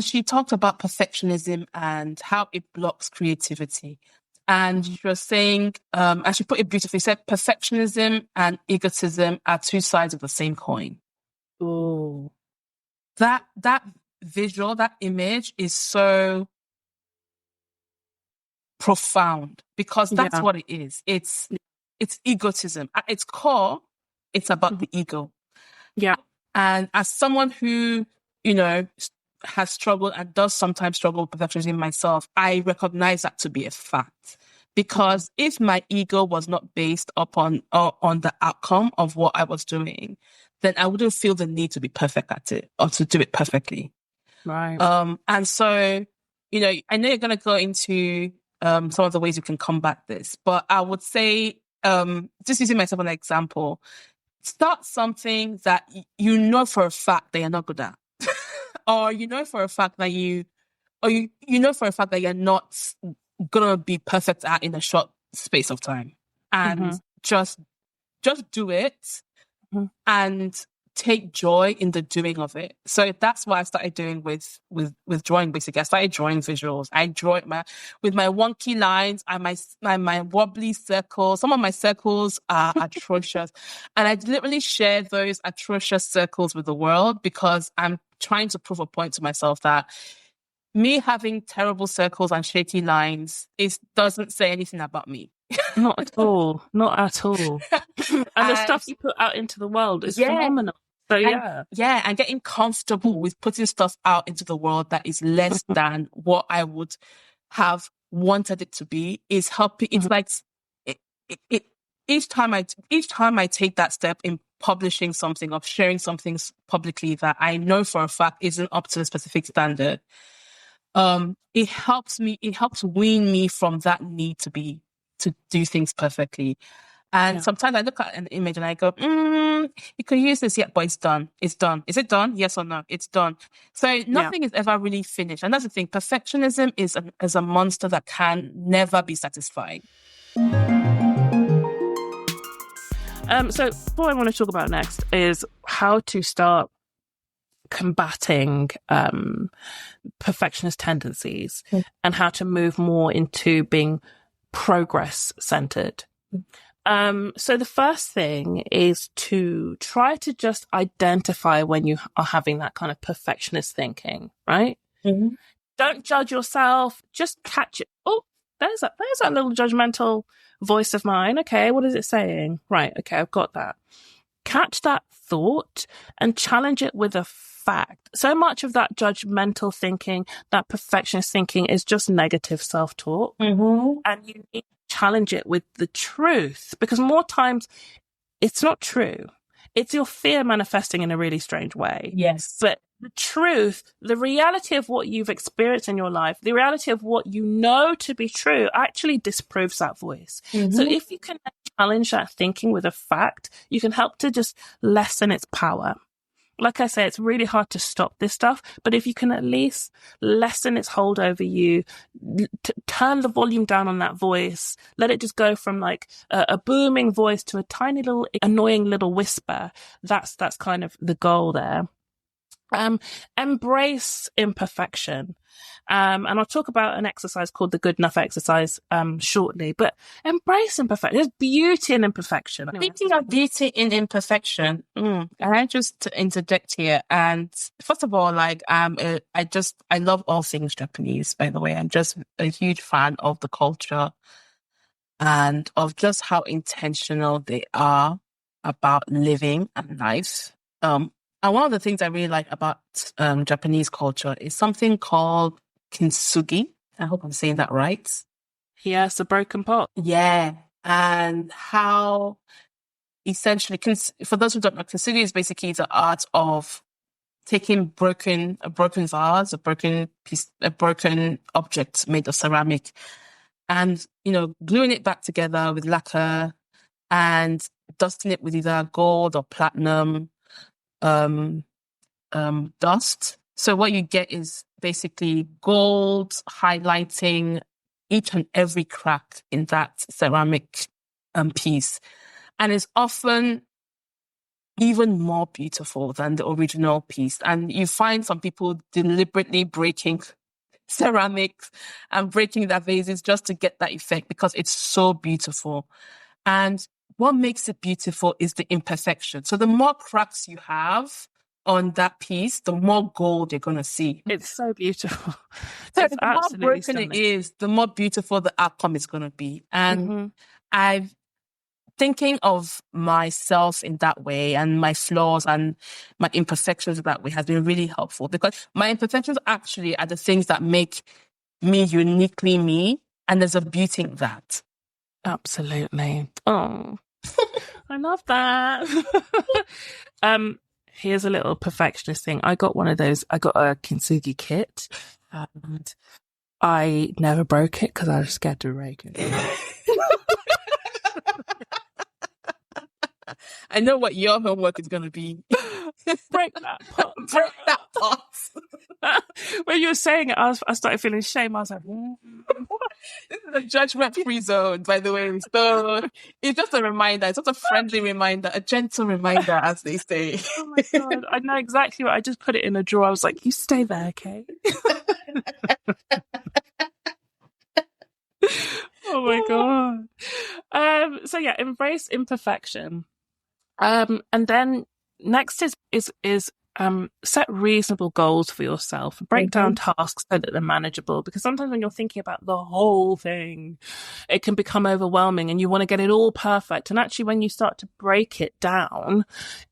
she talked about perfectionism and how it blocks creativity. And she was saying, and she put it beautifully, said perfectionism and egotism are two sides of the same coin. Oh, that visual, that image is so profound, because that's what it is. It's egotism. At its core, it's about the ego. Yeah. And as someone who, has struggled and does sometimes struggle with perfectionism myself, I recognize that to be a fact. Because if my ego was not based upon on the outcome of what I was doing, then I wouldn't feel the need to be perfect at it or to do it perfectly. Right. And so, I know you're going to go into some of the ways you can combat this, but I would say, just using myself as an example, start something that you know for a fact that you're not good at. Or for a fact that you're not gonna be perfect at in a short space of time, and just do it, and take joy in the doing of it. So that's what I started doing with drawing. Basically, I started drawing visuals. I draw it with my wonky lines and my wobbly circles. Some of my circles are atrocious, and I deliberately share those atrocious circles with the world because I'm trying to prove a point to myself that me having terrible circles and shaky lines doesn't say anything about me. Not at all. Not at all. And the stuff you put out into the world is phenomenal. So and getting comfortable with putting stuff out into the world that is less than what I would have wanted it to be is helping. It's like each time I take that step in publishing something, of sharing something publicly that I know for a fact isn't up to a specific standard, it helps wean me from that need to do things perfectly. And sometimes I look at an image and I go, you could use this yet, but it's done. It's done. Is it done? Yes or no? It's done. So nothing is ever really finished. And that's the thing. Perfectionism is a monster that can never be satisfied. So what I want to talk about next is how to start combating perfectionist tendencies and how to move more into being progress-centered. So the first thing is to try to just identify when you are having that kind of perfectionist thinking, right? Mm-hmm. Don't judge yourself. Just catch it. Oh, there's that little judgmental voice of mine. Okay, what is it saying? Right, okay, I've got that. Catch that thought and challenge it with a fact. So much of that judgmental thinking, that perfectionist thinking is just negative self-talk. Mm-hmm. And you need to challenge it with the truth, because more times it's not true. It's your fear manifesting in a really strange way. Yes. But the truth, the reality of what you've experienced in your life, the reality of what you know to be true actually disproves that voice. Mm-hmm. So if you can challenge that thinking with a fact, you can help to just lessen its power. Like I say, it's really hard to stop this stuff, but if you can at least lessen its hold over you, turn the volume down on that voice, let it just go from like a booming voice to a tiny little annoying little whisper. That's kind of the goal there. Embrace imperfection. And I'll talk about an exercise called the good enough exercise shortly, but embrace imperfection. There's beauty in imperfection. Speaking of beauty in imperfection, can I just interject here? And first of all, like, I love all things Japanese, by the way. I'm just a huge fan of the culture and of just how intentional they are about living and life. And one of the things I really like about Japanese culture is something called kintsugi. I hope I'm saying that right. Yes, a broken pot. Yeah. And how essentially, for those who don't know, kintsugi is basically the art of taking a broken vase, a broken object made of ceramic, and, gluing it back together with lacquer and dusting it with either gold or platinum dust. So what you get is basically gold highlighting each and every crack in that ceramic piece. And it's often even more beautiful than the original piece. And you find some people deliberately breaking ceramics and breaking their vases just to get that effect because it's so beautiful. And what makes it beautiful is the imperfection. So the more cracks you have on that piece, the more gold you're going to see. It's so beautiful. So the more broken stunning. It is, the more beautiful the outcome is going to be. And I've thinking of myself in that way and my flaws and my imperfections that way has been really helpful, because my imperfections actually are the things that make me uniquely me. And there's a beauty in that. Absolutely. Oh, I love that. Here's a little perfectionist thing. I got one of those. I got a kintsugi kit, and I never broke it because I was scared to break it. I know what your homework is going to be. Break that pot. Break that pot. When you were saying it, I started feeling shame. I was like, This is a judgment-free zone, by the way. So it's just a reminder. It's just a friendly reminder, a gentle reminder, as they say. Oh my God. I know exactly what I just put it in a drawer. I was like, you stay there, okay? Oh my God. So yeah, embrace imperfection. And then next is set reasonable goals for yourself. Break down tasks so that they're manageable, because sometimes when you're thinking about the whole thing, it can become overwhelming and you want to get it all perfect. And actually, when you start to break it down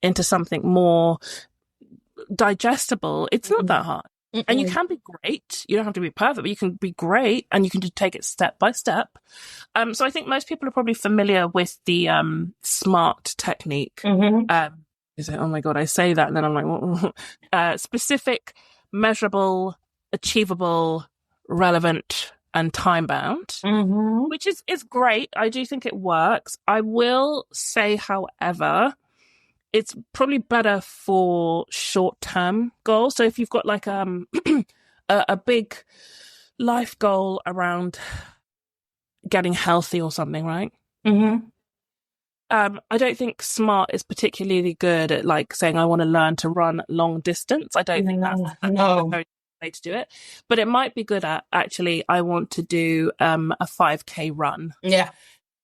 into something more digestible, it's not that hard. And you can be great. You don't have to be perfect, but you can be great, and you can just take it step by step. So I think most people are probably familiar with the SMART technique. Is it? Oh my God, I say that and then I'm like, specific, measurable, achievable, relevant, and time bound, which is great. I do think it works. I will say, however, it's probably better for short-term goals. So if you've got like a big life goal around getting healthy or something, right? I don't think SMART is particularly good at like saying, I want to learn to run long distance. I don't think that's a very way to do it. But it might be good at, actually, I want to do a 5K run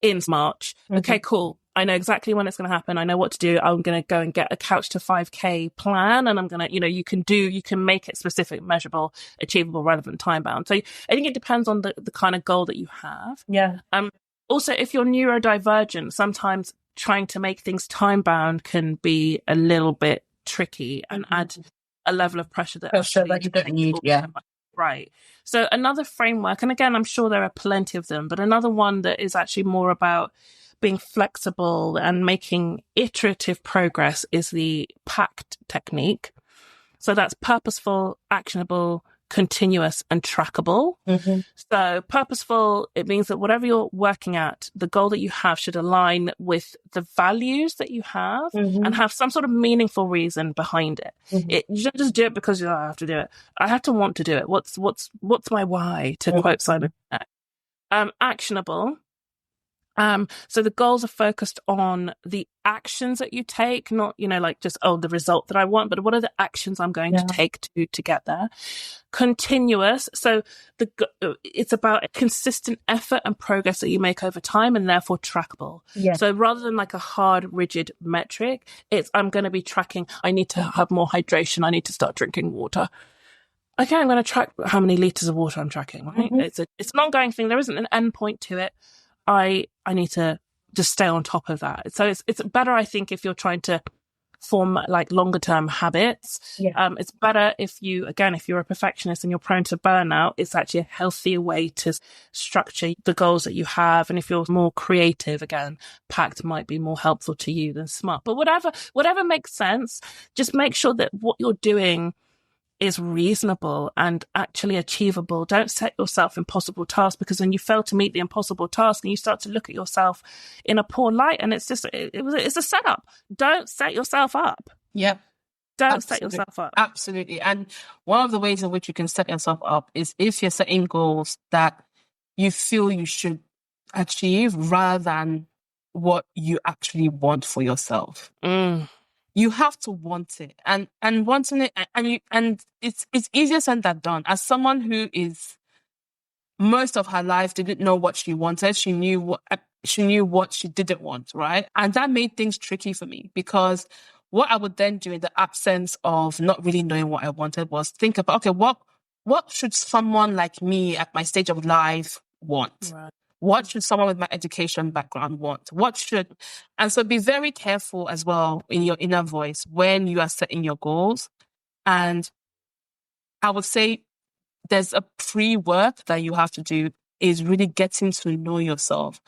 in March. Okay, cool. I know exactly when it's going to happen. I know what to do. I'm going to go and get a couch to 5K plan, and I'm going to, you can make it specific, measurable, achievable, relevant, time bound. So I think it depends on the kind of goal that you have. Also, if you're neurodivergent, sometimes trying to make things time bound can be a little bit tricky and add a level of pressure that you don't need. Right. So another framework, and again, I'm sure there are plenty of them, but another one that is actually more about being flexible and making iterative progress is the PACT technique. So that's purposeful, actionable, continuous, and trackable. So purposeful, it means that whatever you're working at, the goal that you have should align with the values that you have and have some sort of meaningful reason behind it. You don't just do it because I have to do it. I have to want to do it. What's my why, to quote Simon? Actionable. So the goals are focused on the actions that you take, not, like just, the result that I want, but what are the actions I'm going to take to get there? Continuous. So it's about consistent effort and progress that you make over time, and therefore trackable. So rather than like a hard, rigid metric, I'm going to be tracking, I need to have more hydration. I need to start drinking water. Okay, I'm going to track how many liters of water I'm tracking, right? It's an ongoing thing. There isn't an end point to it. I need to just stay on top of that. So it's better, I think, if you're trying to form like longer term habits. It's better if you're a perfectionist and you're prone to burnout, it's actually a healthier way to structure the goals that you have. And if you're more creative, again, PACT might be more helpful to you than SMART. But whatever makes sense, just make sure that what you're doing is reasonable and actually achievable. Don't set yourself impossible tasks, because then you fail to meet the impossible task and you start to look at yourself in a poor light, and it's a setup. Don't set yourself up. Don't set yourself up. Absolutely. And one of the ways in which you can set yourself up is if you're setting goals that you feel you should achieve rather than what you actually want for yourself. You have to want it, and wanting it, and it's easier said than done. As someone who is most of her life didn't know what she wanted, she knew what she didn't want, right? And that made things tricky for me, because what I would then do in the absence of not really knowing what I wanted was think about, okay, what should someone like me at my stage of life want? Right. What should someone with my education background want? And so be very careful as well in your inner voice when you are setting your goals. And I would say there's a pre-work that you have to do, is really getting to know yourself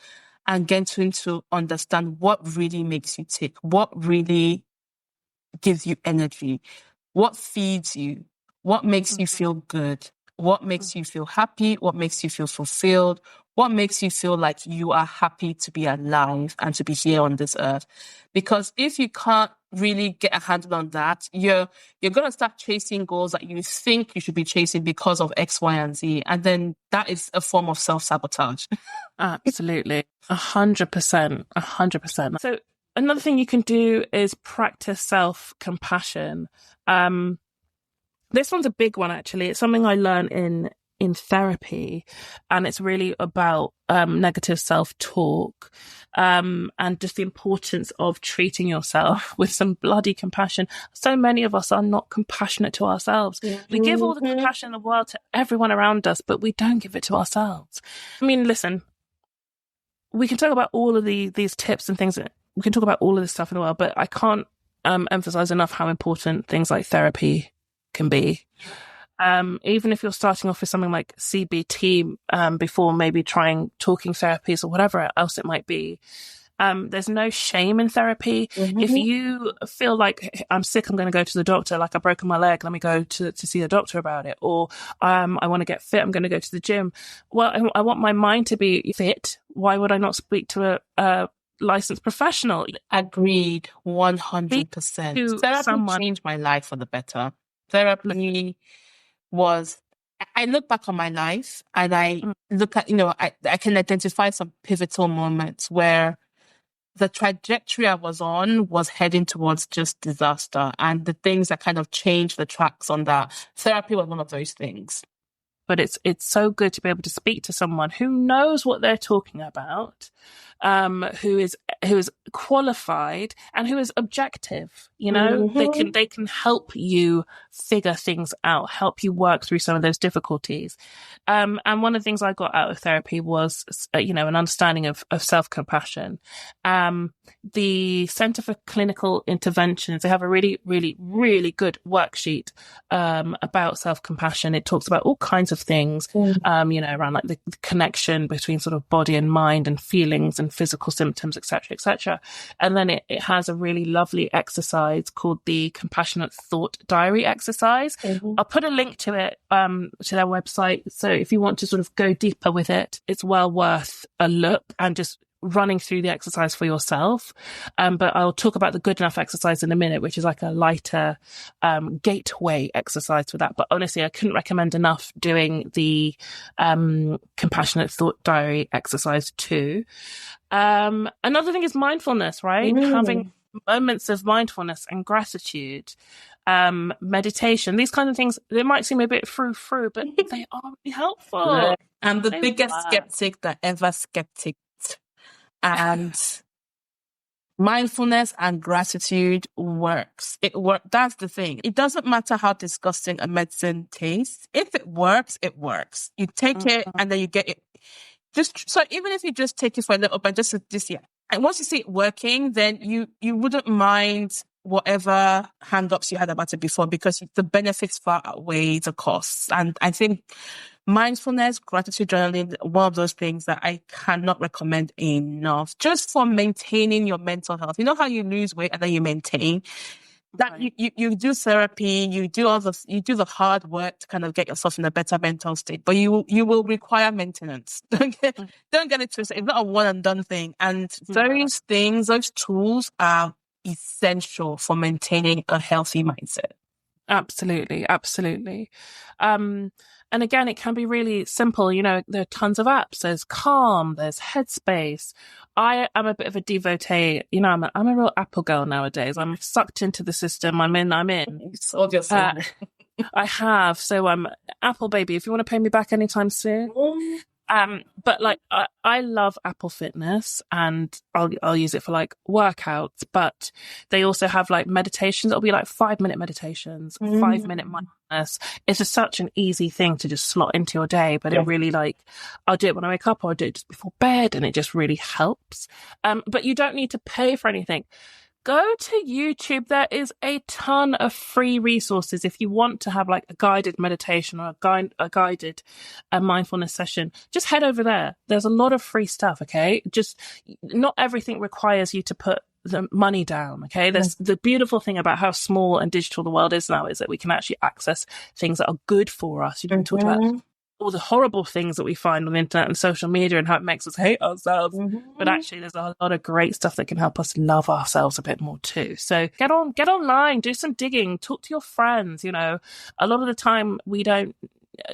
and getting to understand what really makes you tick, what really gives you energy, what feeds you, what makes you feel good, what makes you feel happy, what makes you feel fulfilled, What makes you feel like you are happy to be alive and to be here on this earth? Because if you can't really get a handle on that, you're going to start chasing goals that you think you should be chasing because of X, Y, and Z. And then that is a form of self-sabotage. Absolutely. 100%. 100%. So another thing you can do is practice self-compassion. This one's a big one, actually. It's something I learned in therapy, and it's really about negative self-talk, and just the importance of treating yourself with some bloody compassion. So many of us are not compassionate to ourselves. We give all the compassion in the world to everyone around us, but we don't give it to ourselves. I mean, listen, we can talk about all of these tips and things. We can talk about all of this stuff in the world, but I can't emphasize enough how important things like therapy can be. Even if you're starting off with something like CBT, before maybe trying talking therapies or whatever else it might be, there's no shame in therapy. If you feel like, I'm sick, I'm going to go to the doctor, like I've broken my leg, let me go to see the doctor about it. Or I want to get fit, I'm going to go to the gym. Well, I want my mind to be fit. Why would I not speak to a licensed professional? Agreed, 100%. Therapy changed my life for the better. Therapy was, I look back on my life and I look at, I can identify some pivotal moments where the trajectory I was on was heading towards just disaster. And the things that kind of changed the tracks on that, therapy was one of those things. But it's so good to be able to speak to someone who knows what they're talking about, who is qualified and who is objective. They can help you figure things out, help you work through some of those difficulties. And one of the things I got out of therapy was, an understanding of self-compassion. The Center for Clinical Interventions, they have a really, really, really good worksheet about self-compassion. It talks about all kinds of things, around like the connection between sort of body and mind and feelings and physical symptoms, etc., etc. And then it has a really lovely exercise called the Compassionate Thought Diary exercise. I'll put a link to it, to their website. So if you want to sort of go deeper with it, it's well worth a look and just running through the exercise for yourself. But I'll talk about the good enough exercise in a minute, which is like a lighter gateway exercise for that. But honestly, I couldn't recommend enough doing the Compassionate Thought Diary exercise too. Another thing is mindfulness, right? Having moments of mindfulness and gratitude, meditation, these kind of things, they might seem a bit frou-frou, but they are really helpful. I'm the biggest skeptic that ever skepticked. And mindfulness and gratitude works. That's the thing. It doesn't matter how disgusting a medicine tastes. If it works, it works. You take it and then you get it. So even if you just take it for a little bit, just this year, and once you see it working, then you wouldn't mind whatever hang-ups you had about it before, because the benefits far outweigh the costs. And I think mindfulness, gratitude journaling, one of those things that I cannot recommend enough, just for maintaining your mental health. You know how you lose weight and then you maintain that? Right. You do therapy, you do the hard work to kind of get yourself in a better mental state, but you will require maintenance. Don't get it twisted. It's not a one and done thing. And those things, those tools are essential for maintaining a healthy mindset. Absolutely. And again, it can be really simple. There are tons of apps. There's Calm, there's Headspace. I am a bit of a devotee. I'm a real Apple girl nowadays. I'm sucked into the system. I'm in. Obviously. I have. So I'm Apple baby. If you want to pay me back anytime soon. But like, I love Apple Fitness, and I'll use it for like workouts, but they also have like meditations. It'll be like 5-minute meditations, 5-minute mindfulness. It's just such an easy thing to just slot into your day, but it really, like, I'll do it when I wake up, or I'll do it just before bed, and it just really helps. But you don't need to pay for anything. Go to YouTube. There is a ton of free resources if you want to have like a guided meditation or a guided mindfulness session. Just head over there. There's a lot of free stuff, okay? Just not everything requires you to put the money down, okay? There's the beautiful thing about how small and digital the world is now, is that we can actually access things that are good for us. We talked about all the horrible things that we find on the internet and social media and how it makes us hate ourselves. But actually there's a lot of great stuff that can help us love ourselves a bit more too. So get online, do some digging, talk to your friends. You know, a lot of the time we don't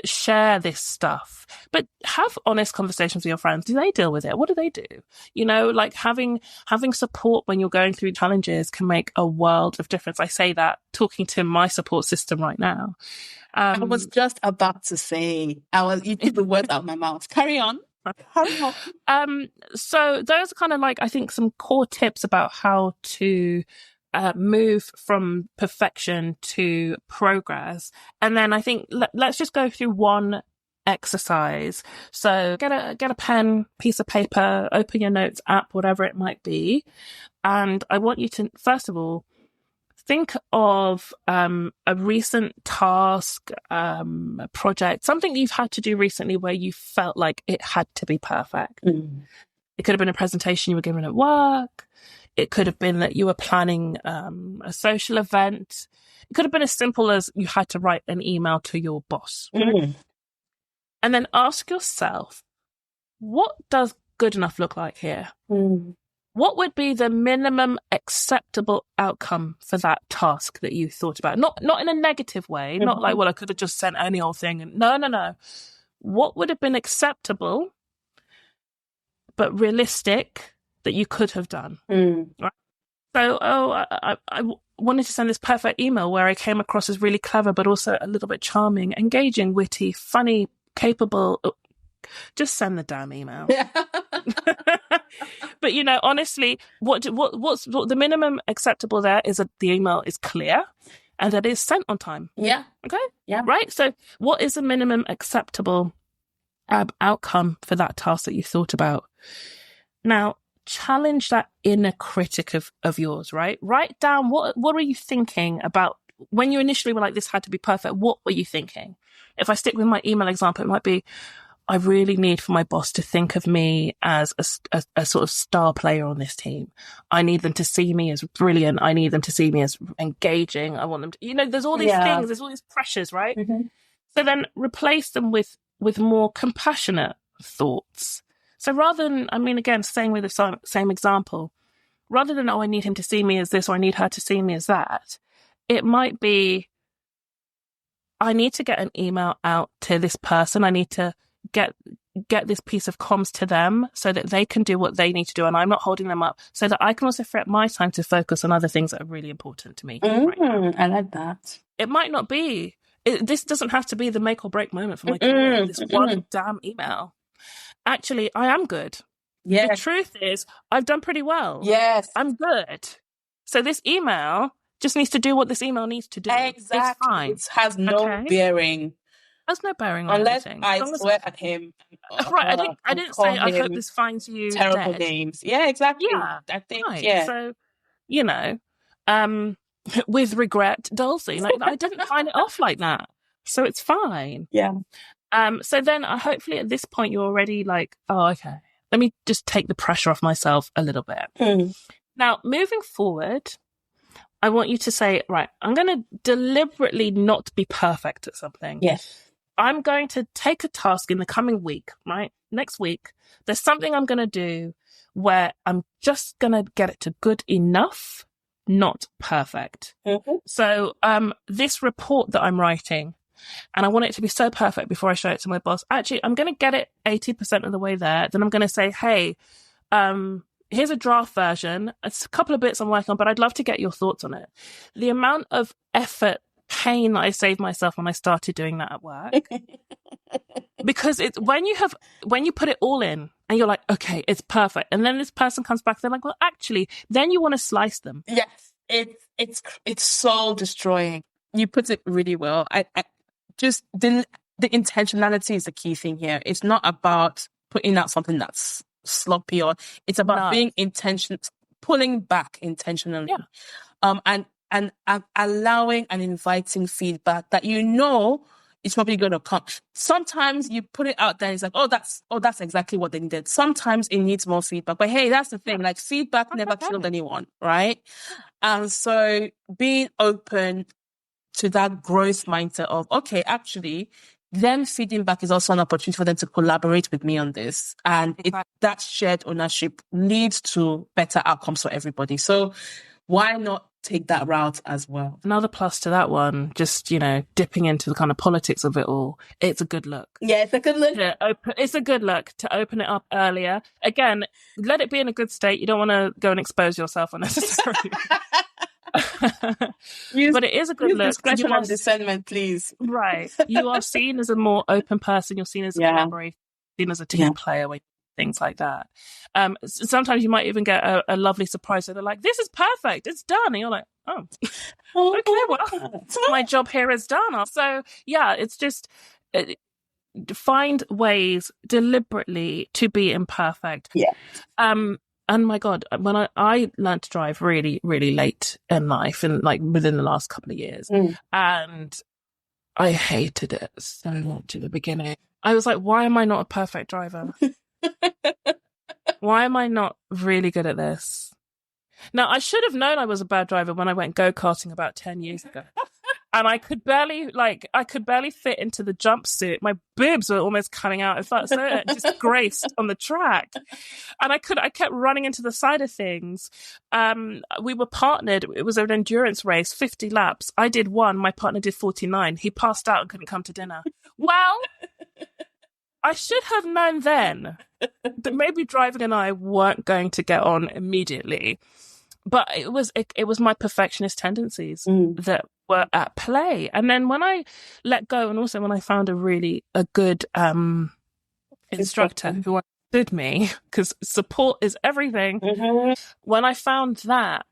share this stuff, but have honest conversations with your friends. Do they deal with it? What do they do? You know, like having support when you're going through challenges can make a world of difference. I say that talking to my support system right now. I was just about to say, you took the words out of my mouth. Carry on. So those are kind of like, I think, some core tips about how to move from perfection to progress. And then I think let's just go through one exercise. So get a pen, piece of paper, open your notes app, whatever it might be. And I want you to, first of all, think of a recent task, a project, something you've had to do recently where you felt like it had to be perfect. It could have been a presentation you were given at work. It could have been that you were planning a social event. It could have been as simple as you had to write an email to your boss. Right? And then ask yourself, what does good enough look like here? What would be the minimum acceptable outcome for that task that you thought about? Not in a negative way, not like, well, I could have just sent any old thing. And no. What would have been acceptable, but realistic that you could have done? Right? So, I wanted to send this perfect email where I came across as really clever, but also a little bit charming, engaging, witty, funny, capable. Just send the damn email. But you know, honestly, what's the minimum acceptable there is that the email is clear and that it is sent on time. Yeah. Okay. Yeah. Right. So, what is the minimum acceptable outcome for that task that you thought about? Now, challenge that inner critic of yours. Right. Write down what are you thinking about when you initially were like, this had to be perfect. What were you thinking? If I stick with my email example, it might be, I really need for my boss to think of me as a sort of star player on this team. I need them to see me as brilliant. I need them to see me as engaging. I want them to, you know, there's all these things, there's all these pressures, right? So then replace them with more compassionate thoughts. So rather than, I mean, again, staying with the same example, rather than, I need him to see me as this, or I need her to see me as that, it might be, I need to get an email out to this person. I need to get this piece of comms to them so that they can do what they need to do, and I'm not holding them up, so that I can also free up my time to focus on other things that are really important to me. Right now. I like that. It might not be. This doesn't have to be the make or break moment for my career. This one damn email. Actually, I am good. Yeah. The truth is, I've done pretty well. Yes. I'm good. So this email just needs to do what this email needs to do. Exactly. It's fine. It has no bearing. There's no bearing on unless anything. I swear at him. Right. I didn't say I hope this finds you terrible dead. names. Yeah, exactly. Yeah. I think Right. So, you know, with regret, Dulcie. Like, I didn't find it off like that. So it's fine. Yeah. So then hopefully at this point you're already like, oh, okay, let me just take the pressure off myself a little bit. Now, moving forward, I want you to say, right, I'm going to deliberately not be perfect at something. Yes. I'm going to take a task in the coming week, right? Next week, there's something I'm going to do where I'm just going to get it to good enough, not perfect. So this report that I'm writing, and I want it to be so perfect before I show it to my boss. Actually, I'm going to get it 80% of the way there. Then I'm going to say, hey, here's a draft version. It's a couple of bits I'm working on, but I'd love to get your thoughts on it. The amount of effort, pain that I saved myself when I started doing that at work. Because it's when you put it all in and you're like, okay, it's perfect. And then this person comes back, they're like, well, actually, then you want to slice them. Yes. It's soul destroying. You put it really well. I just the intentionality is the key thing here. It's not about putting out something that's sloppy, or it's about being pulling back intentionally. And allowing and inviting feedback that it's probably going to come. Sometimes you put it out there and it's like, that's exactly what they needed. Sometimes it needs more feedback. But hey, that's the thing. Like, feedback never killed anyone, right? And so being open to that growth mindset of, okay, actually, them feeding back is also an opportunity for them to collaborate with me on this. And that shared ownership leads to better outcomes for everybody. So why not take that route as well? Another plus to that one, just, dipping into the kind of politics of it all, it's a good look. Yeah, it's a good look. It's a good look to open it up earlier. Again, let it be in a good state. You don't want to go and expose yourself unnecessarily. But it is a good look. Discretion and discernment, please. Right. You are seen as a more open person. You're seen as a collaborator, seen as a team player, things like that. Sometimes you might even get a lovely surprise. So they're like, this is perfect. It's done. And you're like, oh, okay, well, my job here is done. So yeah, it's just find ways deliberately to be imperfect. Yeah. And my God, when I learned to drive really, really late in life, and like within the last couple of years, and I hated it so much at the beginning. I was like, why am I not a perfect driver? Why am I not really good at this? Now, I should have known I was a bad driver when I went go-karting about 10 years ago. And I could barely fit into the jumpsuit. My boobs were almost coming out. I felt so disgraced on the track. And I kept running into the side of things. We were partnered. It was an endurance race, 50 laps. I did 1. My partner did 49. He passed out and couldn't come to dinner. Well, I should have known then that maybe driving and I weren't going to get on immediately. But it was my perfectionist tendencies that were at play. And then when I let go, and also when I found a good instructor who understood me, because support is everything. When I found that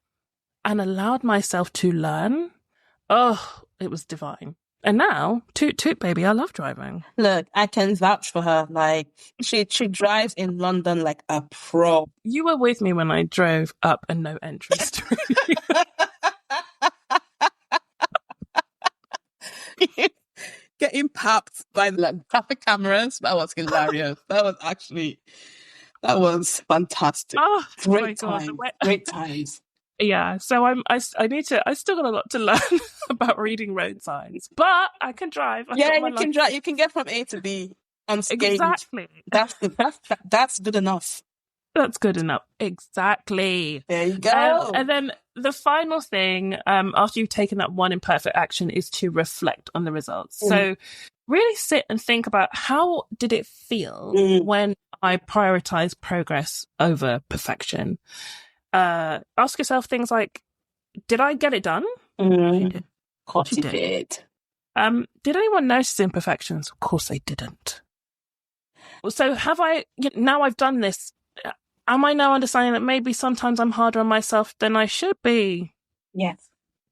and allowed myself to learn, it was divine. And now, toot toot, baby, I love driving. Look, I can vouch for her. Like, she drives in London like a pro. You were with me when I drove up a no entry street. Getting popped by the traffic cameras. That was hilarious. That was fantastic. Oh, great times. Great times. Yeah, so I still got a lot to learn about reading road signs, but I can drive. You can drive. You can get from A to B unscathed. Exactly. That's good enough. That's good enough. Exactly. There you go. And then the final thing, after you've taken that one imperfect action, is to reflect on the results. So really sit and think about, how did it feel when I prioritized progress over perfection? Ask yourself things like, did I get it done? Of course you did. Did anyone notice imperfections? Of course they didn't. So now I've done this, am I now understanding that maybe sometimes I'm harder on myself than I should be? Yes.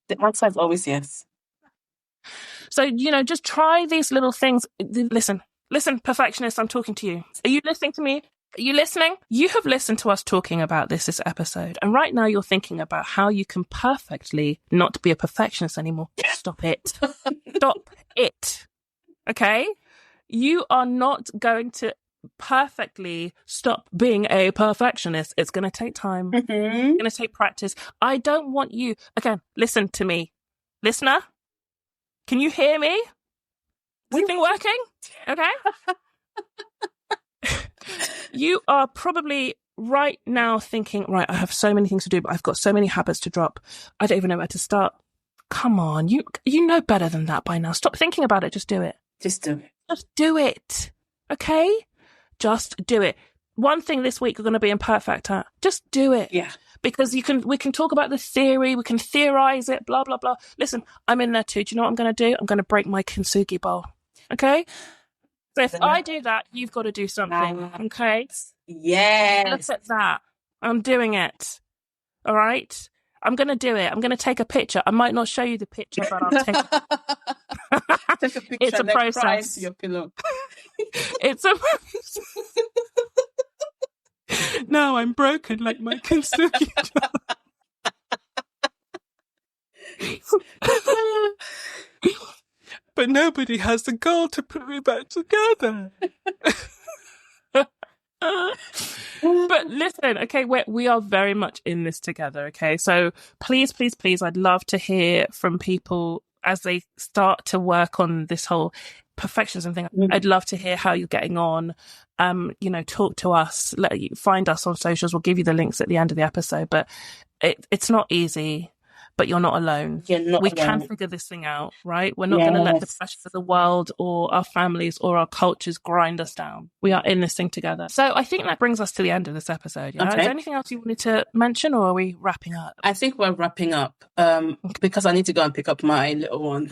The answer is always yes. So, just try these little things. Listen, perfectionist, I'm talking to you. Are you listening to me? Are you listening? You have listened to us talking about this episode, and right now you're thinking about how you can perfectly not be a perfectionist anymore. Stop it. Stop it. Okay? You are not going to perfectly stop being a perfectionist. It's going to take time. It's going to take practice. I don't want you... Again, listen to me. Listener, can you hear me? Is the thing working? Okay? You are probably right now thinking, right, I have so many things to do, but I've got so many habits to drop. I don't even know where to start. Come on, you know better than that by now. Stop thinking about it. Just do it. Just do it. Just do it. Okay? Just do it. One thing this week you're going to be imperfect at. Just do it. Yeah. Because we can talk about the theory, we can theorize it, blah, blah, blah. Listen, I'm in there too. Do you know what I'm going to do? I'm going to break my kintsugi bowl. Okay? So if I do that, you've got to do something, okay? Yes. Look at that. I'm doing it. All right? I'm going to do it. I'm going to take a picture. I might not show you the picture, but I'll take it. Take a picture. It's a process. To your pillow. It's a No, I'm broken like my kintsugi. But nobody has the goal to put me back together. But listen, okay, we are very much in this together, okay? So please, I'd love to hear from people as they start to work on this whole perfectionism thing, I'd love to hear how you're getting on. Talk to us, find us on socials. We'll give you the links at the end of the episode, but it's not easy, but you're not alone. You're not we alone. can figure this thing out, right? We're not going to let the pressures of the world or our families or our cultures grind us down. We are in this thing together. So I think that brings us to the end of this episode. Yeah? Okay. Is there anything else you wanted to mention, or are we wrapping up? I think we're wrapping up because I need to go and pick up my little one.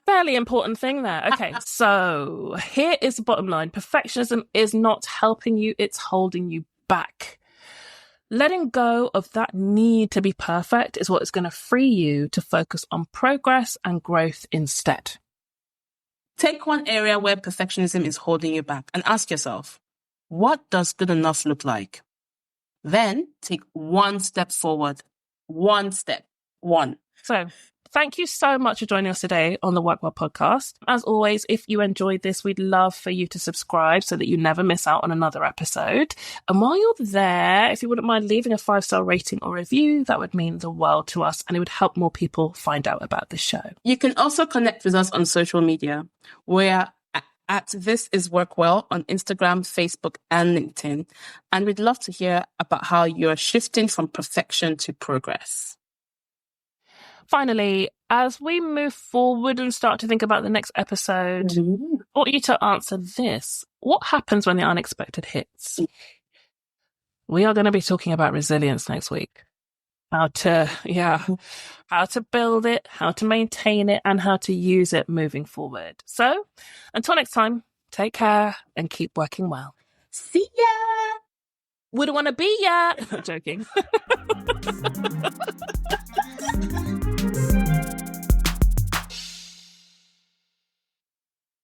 Fairly important thing there. Okay, so here is the bottom line. Perfectionism is not helping you, it's holding you back. Letting go of that need to be perfect is what is going to free you to focus on progress and growth instead. Take one area where perfectionism is holding you back and ask yourself, what does good enough look like? Then take one step forward. One step. So thank you so much for joining us today on the WorkWell Podcast. As always, if you enjoyed this, we'd love for you to subscribe so that you never miss out on another episode. And while you're there, if you wouldn't mind leaving a 5-star rating or review, that would mean the world to us, and it would help more people find out about the show. You can also connect with us on social media. We're at This Is WorkWell on Instagram, Facebook, and LinkedIn. And we'd love to hear about how you're shifting from perfection to progress. Finally, as we move forward and start to think about the next episode, I want you to answer this. What happens when the unexpected hits? We are going to be talking about resilience next week. How to build it, how to maintain it, and how to use it moving forward. So, until next time, take care and keep working well. See ya! Wouldn't want to be ya. Joking.